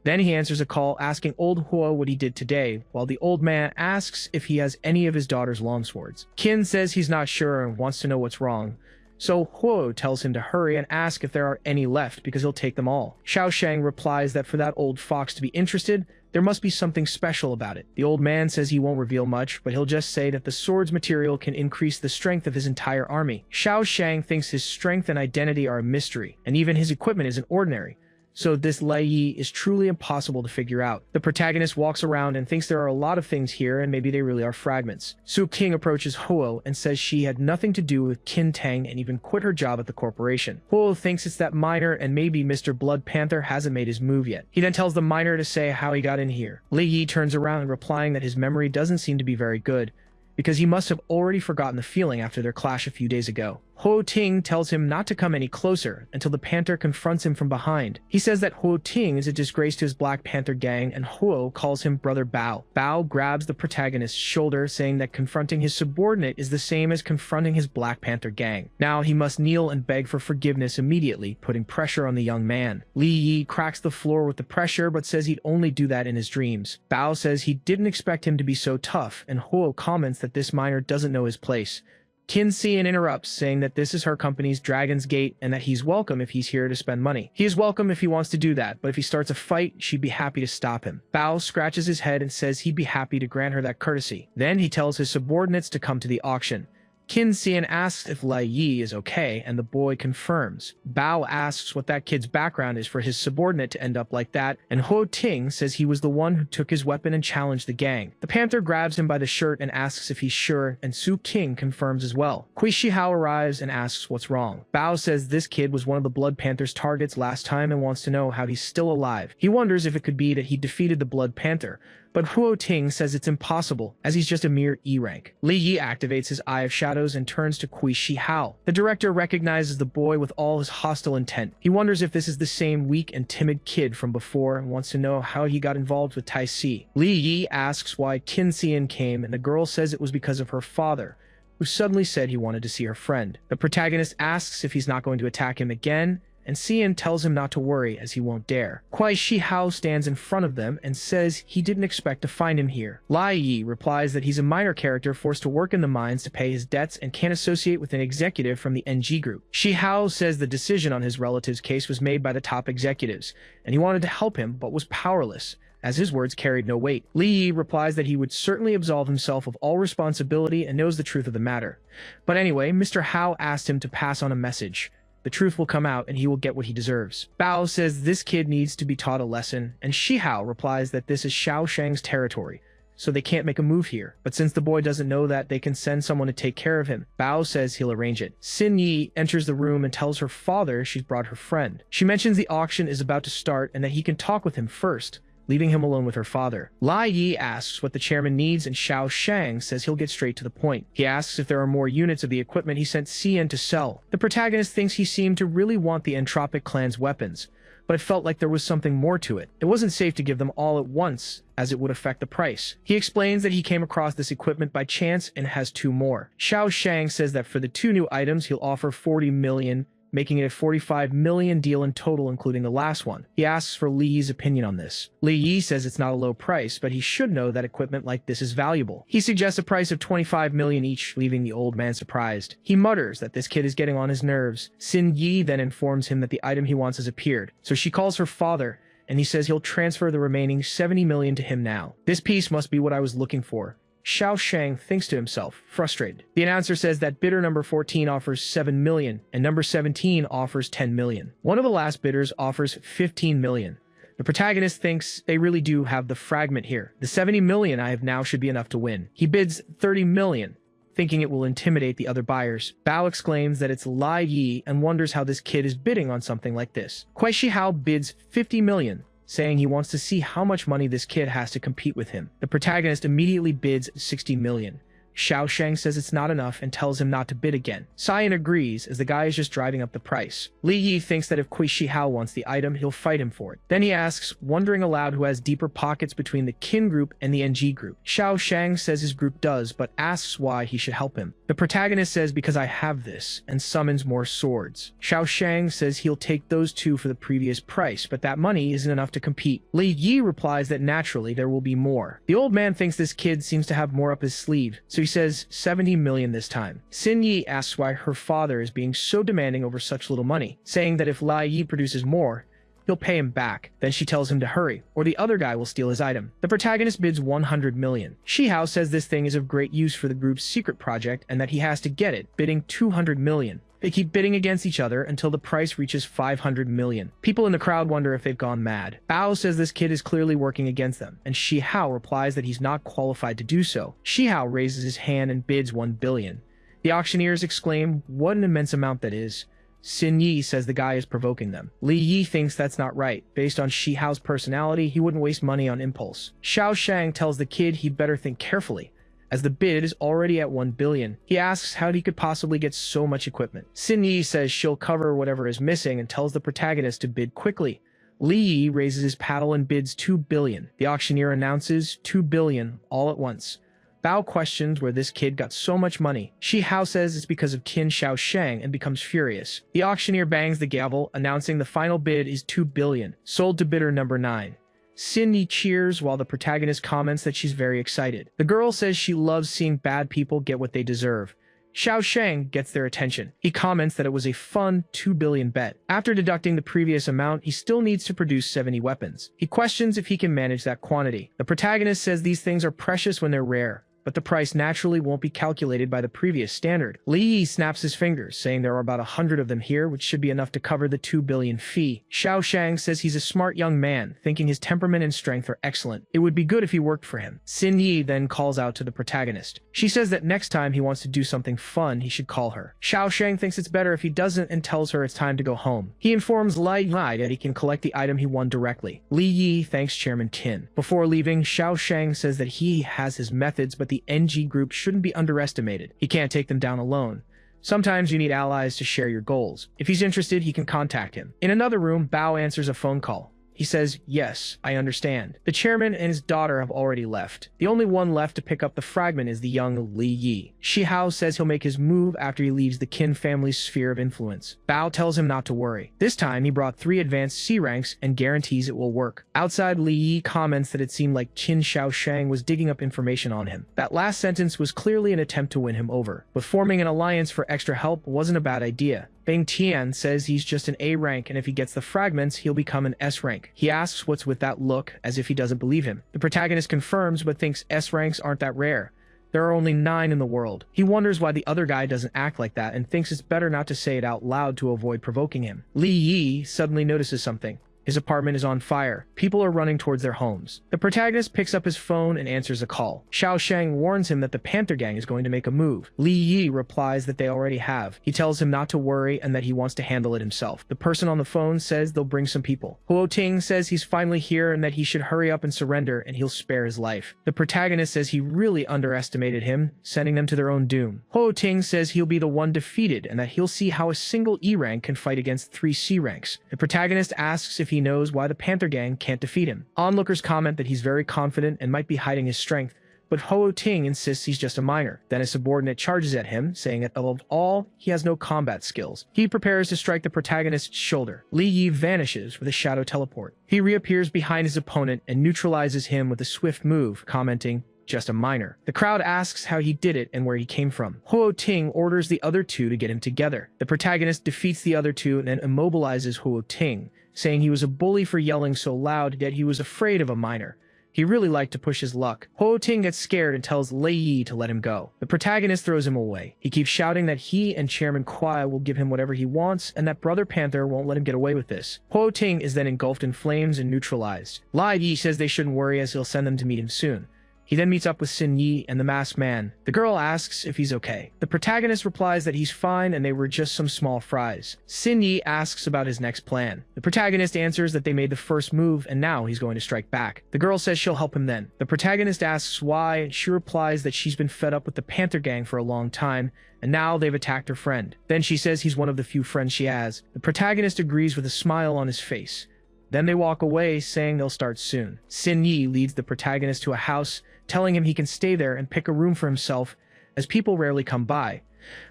A: Then he answers a call asking old Hua what he did today, while the old man asks if he has any of his daughter's longswords. Qin says he's not sure and wants to know what's wrong. So Huo tells him to hurry and ask if there are any left because he'll take them all. Shaoshang replies that for that old fox to be interested, there must be something special about it. The old man says he won't reveal much, but he'll just say that the sword's material can increase the strength of his entire army. Shaoshang thinks his strength and identity are a mystery, and even his equipment isn't ordinary. So this Lai Yi is truly impossible to figure out. The protagonist walks around and thinks there are a lot of things here and maybe they really are fragments. Su King approaches Huo and says she had nothing to do with Qin Tang and even quit her job at the corporation. Huo thinks it's that miner and maybe Mr. Blood Panther hasn't made his move yet. He then tells the miner to say how he got in here. Li Yi turns around replying that his memory doesn't seem to be very good, because he must have already forgotten the feeling after their clash a few days ago. Ho Ting tells him not to come any closer until the Panther confronts him from behind. He says that Ho Ting is a disgrace to his Black Panther gang, and Huo calls him Brother Bao. Bao grabs the protagonist's shoulder, saying that confronting his subordinate is the same as confronting his Black Panther gang. Now he must kneel and beg for forgiveness immediately, putting pressure on the young man. Li Yi cracks the floor with the pressure, but says he'd only do that in his dreams. Bao says he didn't expect him to be so tough, and Huo comments that this miner doesn't know his place. Qin Xian interrupts, saying that this is her company's Dragon's Gate and that he's welcome if he's here to spend money. He is welcome if he wants to do that, but if he starts a fight, she'd be happy to stop him. Bao scratches his head and says he'd be happy to grant her that courtesy. Then he tells his subordinates to come to the auction. Qin Xian asks if Lai Yi is okay, and the boy confirms. Bao asks what that kid's background is for his subordinate to end up like that, and Ho Ting says he was the one who took his weapon and challenged the gang. The Panther grabs him by the shirt and asks if he's sure, and Su King confirms as well. Kui Shihao arrives and asks what's wrong. Bao says this kid was one of the Blood Panther's targets last time and wants to know how he's still alive. He wonders if it could be that he defeated the Blood Panther, but Huo Ting says it's impossible, as he's just a mere E rank. Li Yi activates his Eye of Shadows and turns to Kui Shihao. The director recognizes the boy with all his hostile intent. He wonders if this is the same weak and timid kid from before and wants to know how he got involved with Tai Si. Li Yi asks why Qin Xian came, and the girl says it was because of her father, who suddenly said he wanted to see her friend. The protagonist asks if he's not going to attack him again, and Xian tells him not to worry as he won't dare. Kuai Shihao stands in front of them and says he didn't expect to find him here. Lai Yi replies that he's a minor character forced to work in the mines to pay his debts and can't associate with an executive from the NG group. Shihao says the decision on his relative's case was made by the top executives, and he wanted to help him but was powerless, as his words carried no weight. Li Yi replies that he would certainly absolve himself of all responsibility and knows the truth of the matter. But anyway, Mr. Hao asked him to pass on a message. The truth will come out and he will get what he deserves. Bao says this kid needs to be taught a lesson, and Shihao replies that this is Xiao Shang's territory, so they can't make a move here. But since the boy doesn't know that, they can send someone to take care of him. Bao says he'll arrange it. Xin Yi enters the room and tells her father she's brought her friend. She mentions the auction is about to start and that he can talk with him first, leaving him alone with her father. Lai Yi asks what the chairman needs, and Xiao Shang says he'll get straight to the point. He asks if there are more units of the equipment he sent Xian to sell. The protagonist thinks he seemed to really want the Entropic clan's weapons, but it felt like there was something more to it. It wasn't safe to give them all at once, as it would affect the price. He explains that he came across this equipment by chance and has 2 more. Xiao Shang says that for the 2 new items, he'll offer 40 million, making it a 45 million deal in total, including the last one. He asks for Li Yi's opinion on this. Li Yi says it's not a low price, but he should know that equipment like this is valuable. He suggests a price of 25 million each, leaving the old man surprised. He mutters that this kid is getting on his nerves. Xin Yi then informs him that the item he wants has appeared, so she calls her father, and he says he'll transfer the remaining 70 million to him now. This piece must be what I was looking for. Xiao Shang thinks to himself, frustrated. The announcer says that bidder number 14 offers 7 million, and number 17 offers 10 million. One of the last bidders offers 15 million. The protagonist thinks they really do have the fragment here. The 70 million I have now should be enough to win. He bids 30 million, thinking it will intimidate the other buyers. Bao exclaims that it's Lai Yi and wonders how this kid is bidding on something like this. Kuai Shihao bids 50 million, saying he wants to see how much money this kid has to compete with him. The protagonist immediately bids 60 million. Xiao Shang says it's not enough and tells him not to bid again. Xian agrees, as the guy is just driving up the price. Li Yi thinks that if Kuai Shihao wants the item, he'll fight him for it. Then he asks, wondering aloud who has deeper pockets between the Qin group and the NG group. Xiao Shang says his group does, but asks why he should help him. The protagonist says because I have this, and summons more swords. Xiao Shang says he'll take those 2 for the previous price, but that money isn't enough to compete. Li Yi replies that naturally there will be more. The old man thinks this kid seems to have more up his sleeve, so he says 70 million this time. Xin Yi asks why her father is being so demanding over such little money, saying that if Lai Yi produces more, he'll pay him back. Then she tells him to hurry, or the other guy will steal his item. The protagonist bids 100 million. Shihao says this thing is of great use for the group's secret project and that he has to get it, bidding 200 million. They keep bidding against each other until the price reaches 500 million. People in the crowd wonder if they've gone mad. Bao says this kid is clearly working against them, and Shihao replies that he's not qualified to do so. Shihao raises his hand and bids 1 billion. The auctioneers exclaim, what an immense amount that is. Xin Yi says the guy is provoking them. Li Yi thinks that's not right. Based on Shihao's personality, he wouldn't waste money on impulse. Xiao Shang tells the kid he'd better think carefully, as the bid is already at 1 billion. He asks how he could possibly get so much equipment. Xin Yi says she'll cover whatever is missing and tells the protagonist to bid quickly. Li Yi raises his paddle and bids 2 billion. The auctioneer announces 2 billion all at once. Bao questions where this kid got so much money. Shihao says it's because of Qin Xiao Shang and becomes furious. The auctioneer bangs the gavel, announcing the final bid is 2 billion, sold to bidder number 9. Xin Yi cheers while the protagonist comments that she's very excited. The girl says she loves seeing bad people get what they deserve. Xiao Shang gets their attention. He comments that it was a fun 2 billion bet. After deducting the previous amount, he still needs to produce 70 weapons. He questions if he can manage that quantity. The protagonist says these things are precious when they're rare, but the price naturally won't be calculated by the previous standard. Li Yi snaps his fingers, saying there are about 100 of them here, which should be enough to cover the 2 billion fee. Xiao Shang says he's a smart young man, thinking his temperament and strength are excellent. It would be good if he worked for him. Xin Yi then calls out to the protagonist. She says that next time he wants to do something fun, he should call her. Xiao Shang thinks it's better if he doesn't and tells her it's time to go home. He informs Lai Yi that he can collect the item he won directly. Li Yi thanks Chairman Qin. Before leaving, Xiao Shang says that he has his methods, but the NG group shouldn't be underestimated. He can't take them down alone. Sometimes you need allies to share your goals. If he's interested, he can contact him. In another room, Bao answers a phone call. He says, yes, I understand. The chairman and his daughter have already left. The only one left to pick up the fragment is the young Li Yi. Shihao says he'll make his move after he leaves the Qin family's sphere of influence. Bao tells him not to worry. This time he brought 3 advanced C ranks and guarantees it will work. Outside, Li Yi comments that it seemed like Qin Shaoshang was digging up information on him. That last sentence was clearly an attempt to win him over, but forming an alliance for extra help wasn't a bad idea. Bang Tian says he's just an A rank, and if he gets the fragments, he'll become an S rank. He asks what's with that look, as if he doesn't believe him. The protagonist confirms, but thinks S ranks aren't that rare. There are only 9 in the world. He wonders why the other guy doesn't act like that, and thinks it's better not to say it out loud to avoid provoking him. Li Yi suddenly notices something. His apartment is on fire. People are running towards their homes. The protagonist picks up his phone and answers a call. Xiao Shang warns him that the Panther Gang is going to make a move. Li Yi replies that they already have. He tells him not to worry and that he wants to handle it himself. The person on the phone says they'll bring some people. Huo Ting says he's finally here and that he should hurry up and surrender and he'll spare his life. The protagonist says he really underestimated him, sending them to their own doom. Huo Ting says he'll be the one defeated and that he'll see how a single E rank can fight against 3 C ranks. The protagonist asks if he knows why the Panther Gang can't defeat him. Onlookers comment that he's very confident and might be hiding his strength, but Huo Ting insists he's just a minor. Then a subordinate charges at him, saying that above all, he has no combat skills. He prepares to strike the protagonist's shoulder. Li Yi vanishes with a shadow teleport. He reappears behind his opponent and neutralizes him with a swift move, commenting, just a minor. The crowd asks how he did it and where he came from. Huo Ting orders the other 2 to get him together. The protagonist defeats the other 2 and then immobilizes Huo Ting, saying he was a bully for yelling so loud, yet he was afraid of a minor. He really liked to push his luck. Huo Ting gets scared and tells Li Yi to let him go. The protagonist throws him away. He keeps shouting that he and Chairman Kuai will give him whatever he wants and that Brother Panther won't let him get away with this. Huo Ting is then engulfed in flames and neutralized. Li Yi says they shouldn't worry as he'll send them to meet him soon. He then meets up with Xin Yi and the masked man. The girl asks if he's okay. The protagonist replies that he's fine and they were just some small fries. Xin Yi asks about his next plan. The protagonist answers that they made the first move and now he's going to strike back. The girl says she'll help him then. The protagonist asks why, and she replies that she's been fed up with the Panther Gang for a long time, and now they've attacked her friend. Then she says he's one of the few friends she has. The protagonist agrees with a smile on his face. Then they walk away, saying they'll start soon. Xin Yi leads the protagonist to a house, telling him he can stay there and pick a room for himself, as people rarely come by.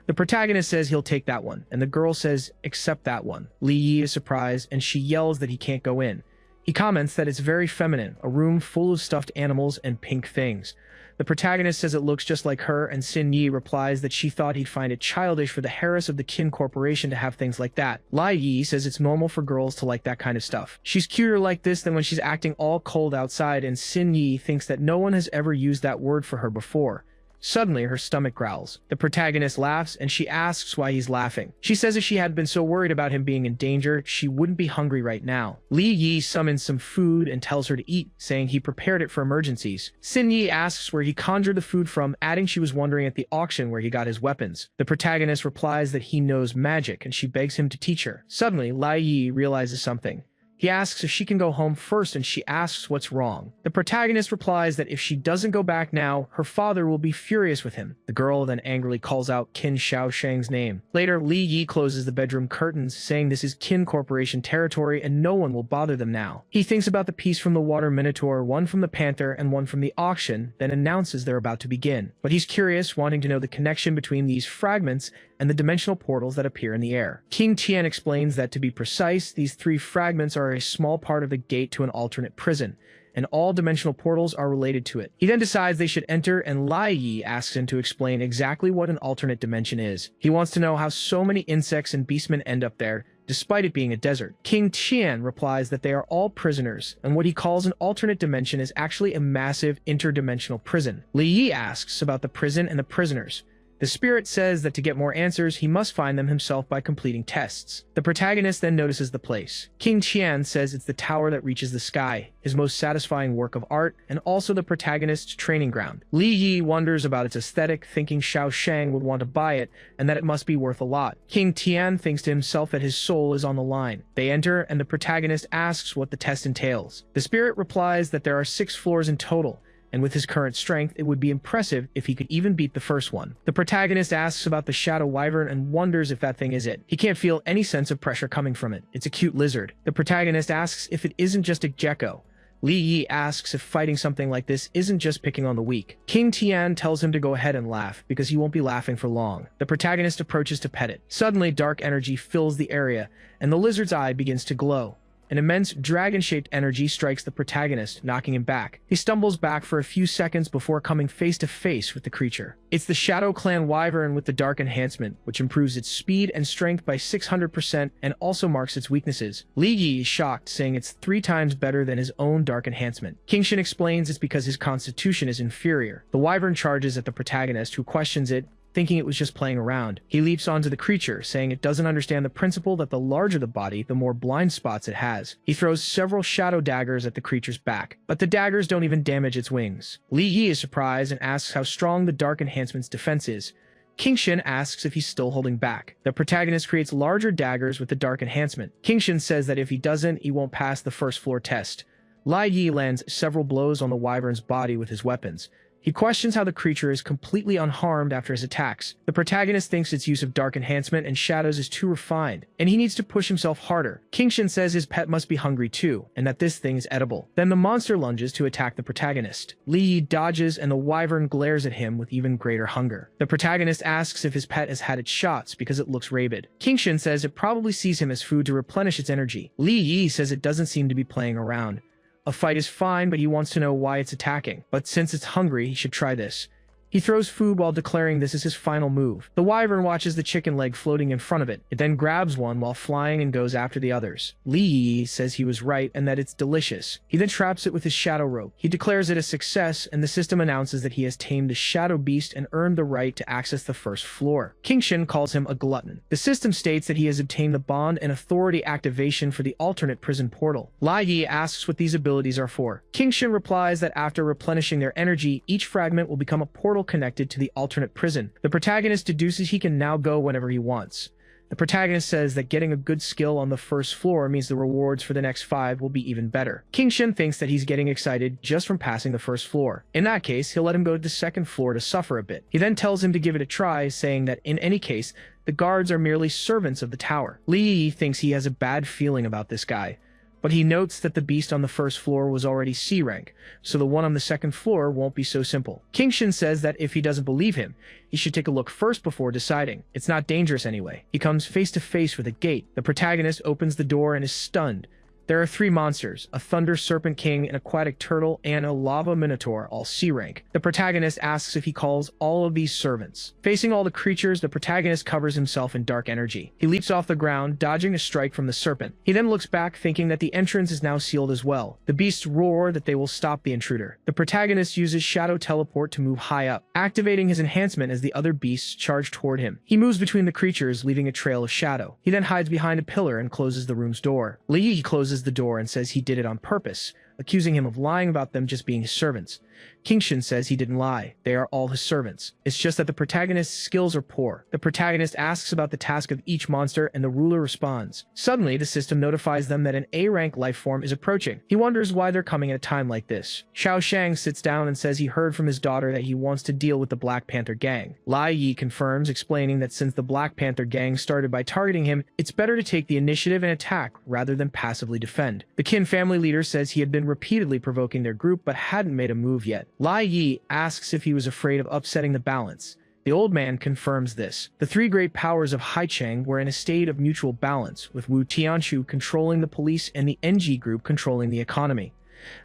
A: The protagonist says he'll take that one, and the girl says, accept that one. Li Yi is surprised, and she yells that he can't go in. He comments that it's very feminine, a room full of stuffed animals and pink things. The protagonist says it looks just like her, and Xin Yi replies that she thought he'd find it childish for the heiress of the Qin Corporation to have things like that. Li Yi says it's normal for girls to like that kind of stuff. She's cuter like this than when she's acting all cold outside, and Xin Yi thinks that no one has ever used that word for her before. Suddenly, her stomach growls. The protagonist laughs, and she asks why he's laughing. She says if she hadn't been so worried about him being in danger, she wouldn't be hungry right now. Li Yi summons some food and tells her to eat, saying he prepared it for emergencies. Xin Yi asks where he conjured the food from, adding she was wondering at the auction where he got his weapons. The protagonist replies that he knows magic, and she begs him to teach her. Suddenly, Li Yi realizes something. He asks if she can go home first, and she asks what's wrong. The protagonist replies that if she doesn't go back now, her father will be furious with him. The girl then angrily calls out Qin Shaoshang's name. Later, Li Yi closes the bedroom curtains, saying this is Qin Corporation territory and no one will bother them now. He thinks about the piece from the Water Minotaur, one from the Panther and one from the auction, then announces they're about to begin. But he's curious, wanting to know the connection between these fragments and the dimensional portals that appear in the air. King Tian explains that, to be precise, these 3 fragments are a small part of the gate to an alternate prison, and all dimensional portals are related to it. He then decides they should enter, and Li Yi asks him to explain exactly what an alternate dimension is. He wants to know how so many insects and beastmen end up there, despite it being a desert. King Tian replies that they are all prisoners, and what he calls an alternate dimension is actually a massive interdimensional prison. Li Yi asks about the prison and the prisoners. The spirit says that to get more answers, he must find them himself by completing tests. The protagonist then notices the place. King Tian says it's the tower that reaches the sky, his most satisfying work of art, and also the protagonist's training ground. Li Yi wonders about its aesthetic, thinking Xiao Shang would want to buy it, and that it must be worth a lot. King Tian thinks to himself that his soul is on the line. They enter, and the protagonist asks what the test entails. The spirit replies that there are 6 floors in total, and with his current strength, it would be impressive if he could even beat the first one. The protagonist asks about the shadow wyvern and wonders if that thing is it. He can't feel any sense of pressure coming from it. It's a cute lizard. The protagonist asks if it isn't just a gecko. Li Yi asks if fighting something like this isn't just picking on the weak. King Tian tells him to go ahead and laugh, because he won't be laughing for long. The protagonist approaches to pet it. Suddenly, dark energy fills the area, and the lizard's eye begins to glow. An immense dragon-shaped energy strikes the protagonist, knocking him back. He stumbles back for a few seconds before coming face to face with the creature. It's the Shadow Clan Wyvern with the Dark Enhancement, which improves its speed and strength by 600% and also marks its weaknesses. Li Yi is shocked, saying it's 3 times better than his own Dark Enhancement. King Shin explains it's because his constitution is inferior. The Wyvern charges at the protagonist, who questions it, thinking it was just playing around. He leaps onto the creature, saying it doesn't understand the principle that the larger the body, the more blind spots it has. He throws several shadow daggers at the creature's back, but the daggers don't even damage its wings. Li Yi is surprised and asks how strong the Dark Enhancement's defense is. King Shin asks if he's still holding back. The protagonist creates larger daggers with the Dark Enhancement. King Shin says that if he doesn't, he won't pass the first floor test. Li Yi lands several blows on the wyvern's body with his weapons. He questions how the creature is completely unharmed after his attacks. The protagonist thinks its use of Dark Enhancement and shadows is too refined, and he needs to push himself harder. King Shin says his pet must be hungry too, and that this thing is edible. Then the monster lunges to attack the protagonist. Li Yi dodges, and the wyvern glares at him with even greater hunger. The protagonist asks if his pet has had its shots because it looks rabid. King Shin says it probably sees him as food to replenish its energy. Li Yi says it doesn't seem to be playing around. A fight is fine, but he wants to know why it's attacking. But since it's hungry, he should try this. He throws food while declaring this is his final move. The wyvern watches the chicken leg floating in front of it. It then grabs one while flying and goes after the others. Li Yi says he was right and that it's delicious. He then traps it with his shadow rope. He declares it a success, and the system announces that he has tamed the shadow beast and earned the right to access the first floor. King Shin calls him a glutton. The system states that he has obtained the bond and authority activation for the alternate prison portal. Li Yi asks what these abilities are for. King Shin replies that after replenishing their energy, each fragment will become a portal connected to the alternate prison. The protagonist deduces he can now go whenever he wants. The protagonist says that getting a good skill on the first floor means the rewards for the next 5 will be even better. King Shin thinks that he's getting excited just from passing the first floor. In that case, he'll let him go to the second floor to suffer a bit. He then tells him to give it a try, saying that in any case, the guards are merely servants of the tower. Li Yi thinks he has a bad feeling about this guy, but he notes that the beast on the first floor was already C rank, so the one on the second floor won't be so simple. King Shin says that if he doesn't believe him, he should take a look first before deciding. It's not dangerous anyway. He comes face to face with a gate. The protagonist opens the door and is stunned. There are 3 monsters, a thunder serpent king, an aquatic turtle, and a lava minotaur, all C rank. The protagonist asks if he calls all of these servants. Facing all the creatures, the protagonist covers himself in dark energy. He leaps off the ground, dodging a strike from the serpent. He then looks back, thinking that the entrance is now sealed as well. The beasts roar that they will stop the intruder. The protagonist uses shadow teleport to move high up, activating his enhancement as the other beasts charge toward him. He moves between the creatures, leaving a trail of shadow. He then hides behind a pillar and closes the room's door. Li Yi closes the door and says he did it on purpose, accusing him of lying about them just being his servants. King Shin says he didn't lie. They are all his servants. It's just that the protagonist's skills are poor. The protagonist asks about the task of each monster, and the ruler responds. Suddenly, the system notifies them that an A-rank life form is approaching. He wonders why they're coming at a time like this. Xiao Shang sits down and says he heard from his daughter that he wants to deal with the Black Panther gang. Li Yi confirms, explaining that since the Black Panther gang started by targeting him, it's better to take the initiative and attack rather than passively defend. The Qin family leader says he had been repeatedly provoking their group but hadn't made a move yet. Li Yi asks if he was afraid of upsetting the balance. The old man confirms this. The 3 great powers of Haicheng were in a state of mutual balance, with Wu Tianchu controlling the police and the NG group controlling the economy.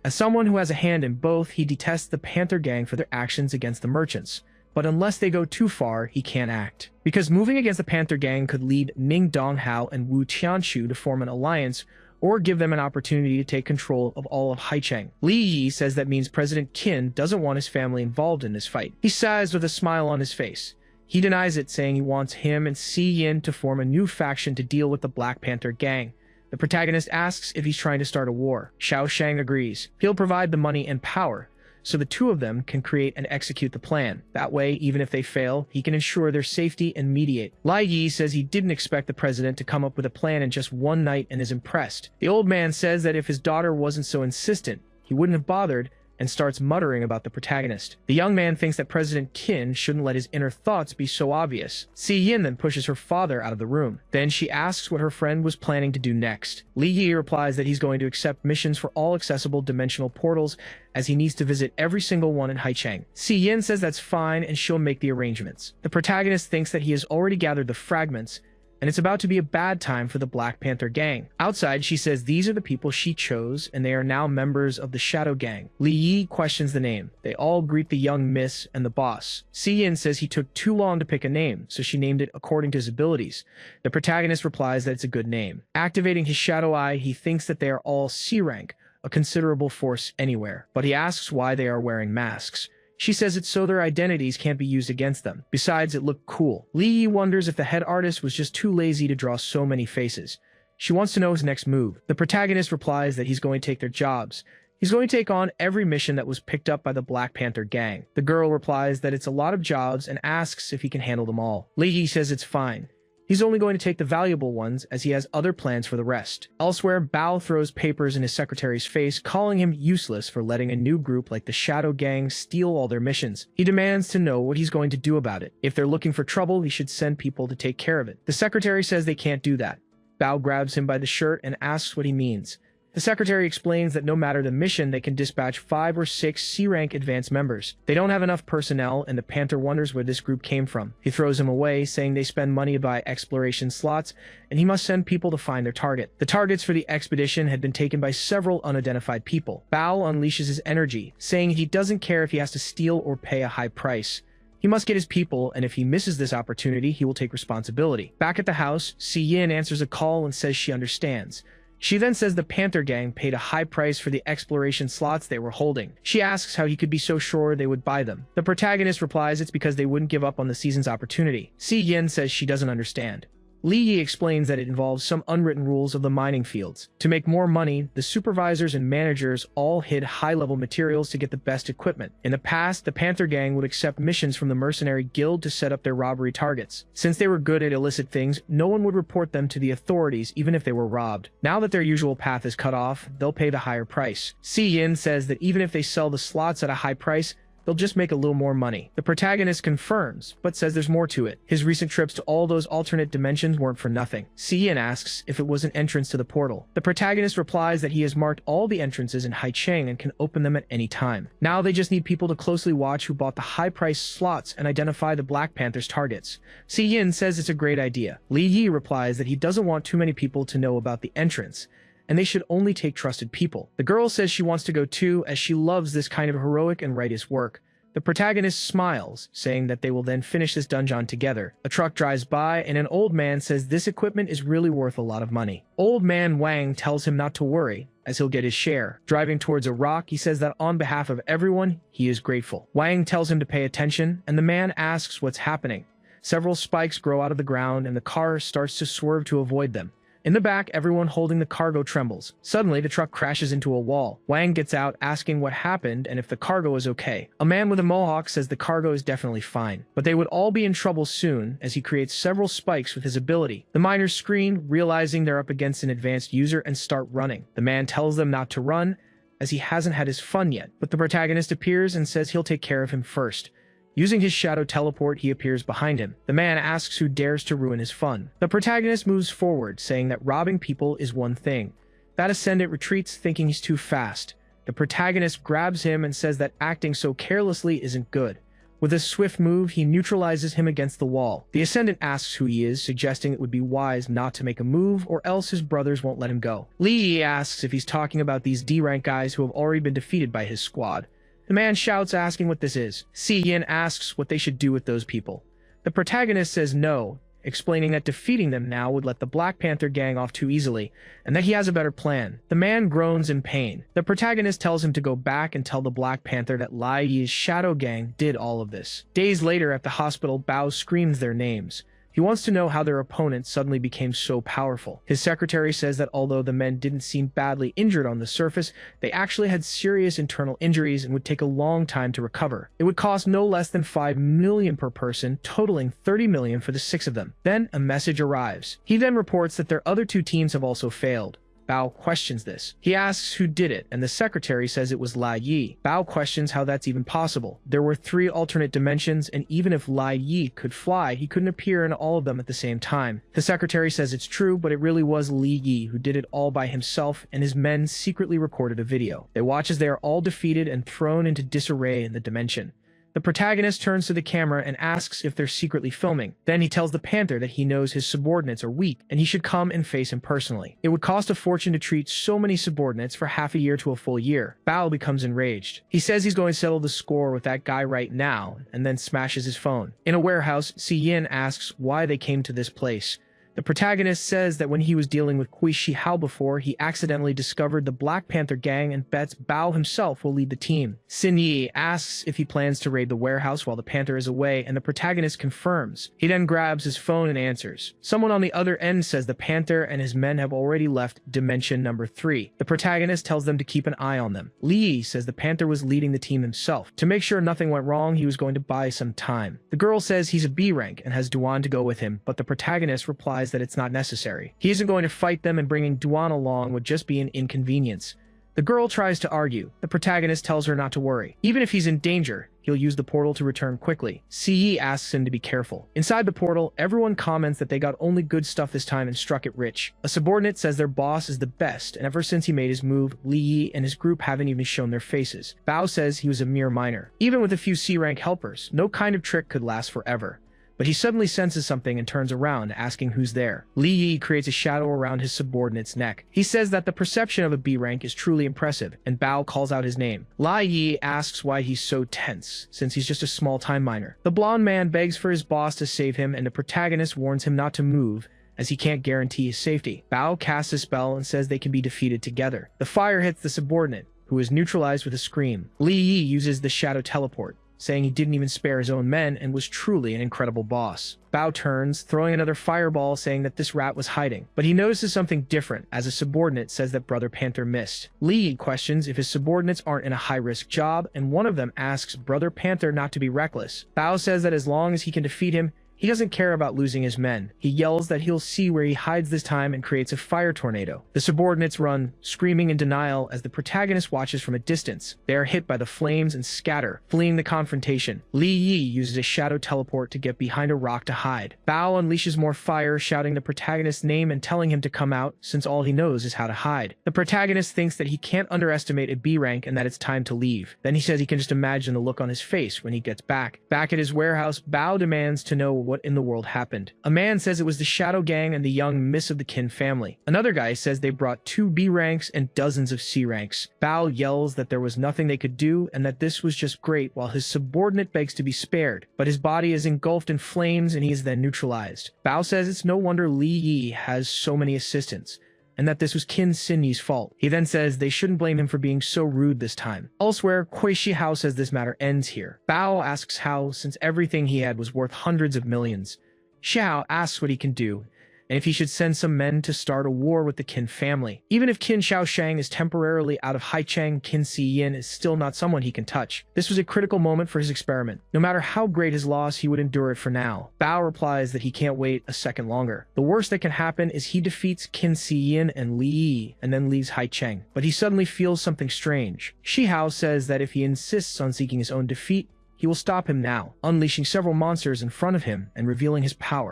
A: As someone who has a hand in both, he detests the Panther gang for their actions against the merchants. But unless they go too far, he can't act. Because moving against the Panther gang could lead Ming Donghao and Wu Tianchu to form an alliance, or give them an opportunity to take control of all of Haicheng. Li Yi says that means President Qin doesn't want his family involved in this fight. He sighs with a smile on his face. He denies it, saying he wants him and Si Yin to form a new faction to deal with the Black Panther gang. The protagonist asks if he's trying to start a war. Xiao Shang agrees. He'll provide the money and power, so the 2 of them can create and execute the plan. That way, even if they fail, he can ensure their safety and mediate. Li Yi says he didn't expect the president to come up with a plan in just one night and is impressed. The old man says that if his daughter wasn't so insistent, he wouldn't have bothered, and starts muttering about the protagonist. The young man thinks that President Qin shouldn't let his inner thoughts be so obvious. Si Yin then pushes her father out of the room. Then she asks what her friend was planning to do next. Li Yi replies that he's going to accept missions for all accessible dimensional portals, as he needs to visit every single one in Haicheng. Si Yin says that's fine and she'll make the arrangements. The protagonist thinks that he has already gathered the fragments, and it's about to be a bad time for the Black Panther gang. Outside, she says these are the people she chose, and they are now members of the Shadow Gang. Li Yi questions the name. They all greet the young miss and the boss. Si Yin says he took too long to pick a name, so she named it according to his abilities. The protagonist replies that it's a good name. Activating his Shadow Eye, he thinks that they are all C rank, a considerable force anywhere, but he asks why they are wearing masks. She says it's so their identities can't be used against them. Besides, it looked cool. Li Yi wonders if the head artist was just too lazy to draw so many faces. She wants to know his next move. The protagonist replies that he's going to take their jobs. He's going to take on every mission that was picked up by the Black Panther gang. The girl replies that it's a lot of jobs and asks if he can handle them all. Li Yi says it's fine. He's only going to take the valuable ones, as he has other plans for the rest. Elsewhere, Bao throws papers in his secretary's face, calling him useless for letting a new group like the Shadow Gang steal all their missions. He demands to know what he's going to do about it. If they're looking for trouble, he should send people to take care of it. The secretary says they can't do that. Bao grabs him by the shirt and asks what he means. The secretary explains that no matter the mission, they can dispatch 5 or 6 C-rank advanced members. They don't have enough personnel, and the Panther wonders where this group came from. He throws him away, saying they spend money to buy exploration slots, and he must send people to find their target. The targets for the expedition had been taken by several unidentified people. Bao unleashes his energy, saying he doesn't care if he has to steal or pay a high price. He must get his people, and if he misses this opportunity, he will take responsibility. Back at the house, Si Yin answers a call and says she understands. She then says the Panther gang paid a high price for the exploration slots they were holding. She asks how he could be so sure they would buy them. The protagonist replies it's because they wouldn't give up on the season's opportunity. Si Yin says she doesn't understand. Li Yi explains that it involves some unwritten rules of the mining fields. To make more money, the supervisors and managers all hid high-level materials to get the best equipment. In the past, the Panther gang would accept missions from the mercenary guild to set up their robbery targets. Since they were good at illicit things, no one would report them to the authorities even if they were robbed. Now that their usual path is cut off, they'll pay the higher price. Si Yin says that even if they sell the slots at a high price, they'll just make a little more money. The protagonist confirms, but says there's more to it. His recent trips to all those alternate dimensions weren't for nothing. Si Yin asks if it was an entrance to the portal. The protagonist replies that he has marked all the entrances in Haicheng and can open them at any time. Now they just need people to closely watch who bought the high-priced slots and identify the Black Panther's targets. Si Yin says it's a great idea. Li Yi replies that he doesn't want too many people to know about the entrance, and they should only take trusted people. The girl says she wants to go too, as she loves this kind of heroic and righteous work. The protagonist smiles, saying that they will then finish this dungeon together. A truck drives by, and an old man says this equipment is really worth a lot of money. Old man Wang tells him not to worry, as he'll get his share. Driving towards a rock, he says that on behalf of everyone, he is grateful. Wang tells him to pay attention, and the man asks what's happening. Several spikes grow out of the ground, and the car starts to swerve to avoid them. In the back, everyone holding the cargo trembles. Suddenly, the truck crashes into a wall. Wang gets out, asking what happened and if the cargo is okay. A man with a mohawk says the cargo is definitely fine, but they would all be in trouble soon, as he creates several spikes with his ability. The miners scream, realizing they're up against an advanced user, and start running. The man tells them not to run, as he hasn't had his fun yet, but the protagonist appears and says he'll take care of him first. Using his shadow teleport, he appears behind him. The man asks who dares to ruin his fun. The protagonist moves forward, saying that robbing people is one thing. That ascendant retreats, thinking he's too fast. The protagonist grabs him and says that acting so carelessly isn't good. With a swift move, he neutralizes him against the wall. The ascendant asks who he is, suggesting it would be wise not to make a move, or else his brothers won't let him go. Li Yi asks if he's talking about these D-rank guys who have already been defeated by his squad. The man shouts, asking what this is. Si Yin asks what they should do with those people. The protagonist says no, explaining that defeating them now would let the Black Panther gang off too easily, and that he has a better plan. The man groans in pain. The protagonist tells him to go back and tell the Black Panther that Lai Yi's shadow gang did all of this. Days later at the hospital, Bao screams their names. He wants to know how their opponent suddenly became so powerful. His secretary says that although the men didn't seem badly injured on the surface, they actually had serious internal injuries and would take a long time to recover. It would cost no less than 5 million per person, totaling 30 million for the 6 of them. Then a message arrives. He then reports that their other 2 teams have also failed. Bao questions this. He asks who did it, and the secretary says it was Lai Yi. Bao questions how that's even possible. There were 3 alternate dimensions, and even if Lai Yi could fly, he couldn't appear in all of them at the same time. The secretary says it's true, but it really was Li Yi who did it all by himself, and his men secretly recorded a video. They watch as they are all defeated and thrown into disarray in the dimension. The protagonist turns to the camera and asks if they're secretly filming. Then he tells the Panther that he knows his subordinates are weak and he should come and face him personally. It would cost a fortune to treat so many subordinates for half a year to a full year. Bao becomes enraged. He says he's going to settle the score with that guy right now and then smashes his phone. In a warehouse, Si Yin asks why they came to this place. The protagonist says that when he was dealing with Kui Shihao before, he accidentally discovered the Black Panther gang and bets Bao himself will lead the team. Xin Yi asks if he plans to raid the warehouse while the Panther is away, and the protagonist confirms. He then grabs his phone and answers. Someone on the other end says the Panther and his men have already left Dimension Number 3. The protagonist tells them to keep an eye on them. Li Yi says the Panther was leading the team himself. To make sure nothing went wrong, he was going to buy some time. The girl says he's a B rank and has Duan to go with him, but the protagonist replies that it's not necessary. He isn't going to fight them, and bringing Duan along would just be an inconvenience. The girl tries to argue. The protagonist tells her not to worry. Even if he's in danger, he'll use the portal to return quickly. Si Yi asks him to be careful. Inside the portal, everyone comments that they got only good stuff this time and struck it rich. A subordinate says their boss is the best, and ever since he made his move, Li Yi and his group haven't even shown their faces. Bao says he was a mere minor. Even with a few C-rank helpers, no kind of trick could last forever. But he suddenly senses something and turns around, asking who's there. Li Yi creates a shadow around his subordinate's neck. He says that the perception of a B rank is truly impressive, and Bao calls out his name. Lai Yi asks why he's so tense, since he's just a small-time miner. The blonde man begs for his boss to save him, and the protagonist warns him not to move, as he can't guarantee his safety. Bao casts a spell and says they can be defeated together. The fire hits the subordinate, who is neutralized with a scream. Li Yi uses the shadow teleport, saying he didn't even spare his own men and was truly an incredible boss. Bao turns, throwing another fireball, saying that this rat was hiding. But he notices something different, as a subordinate says that Brother Panther missed. Li Yi questions if his subordinates aren't in a high-risk job, and one of them asks Brother Panther not to be reckless. Bao says that as long as he can defeat him, he doesn't care about losing his men. He yells that he'll see where he hides this time and creates a fire tornado. The subordinates run, screaming in denial as the protagonist watches from a distance. They are hit by the flames and scatter, fleeing the confrontation. Li Yi uses a shadow teleport to get behind a rock to hide. Bao unleashes more fire, shouting the protagonist's name and telling him to come out, since all he knows is how to hide. The protagonist thinks that he can't underestimate a B rank and that it's time to leave. Then he says he can just imagine the look on his face when he gets back. Back at his warehouse, Bao demands to know what in the world happened. A man says it was the Shadow Gang and the young Miss of the Kin family. Another guy says they brought 2 B ranks and dozens of C ranks. Bao yells that there was nothing they could do and that this was just great, while his subordinate begs to be spared, but his body is engulfed in flames and he is then neutralized. Bao says it's no wonder Li Yi has so many assistants, and that this was Qin Xin Yi's fault. He then says they shouldn't blame him for being so rude this time. Elsewhere, Kui Shihao says this matter ends here. Bao asks how, since everything he had was worth hundreds of millions. Xiao asks what he can do, and if he should send some men to start a war with the Qin family. Even if Qin Shaoshang is temporarily out of Haicheng, Qin Si Yin is still not someone he can touch. This was a critical moment for his experiment. No matter how great his loss, he would endure it for now. Bao replies that he can't wait a second longer. The worst that can happen is he defeats Qin Si Yin and Li Yi, and then leaves Haicheng. But he suddenly feels something strange. Shihao says that if he insists on seeking his own defeat, he will stop him now, unleashing several monsters in front of him and revealing his power.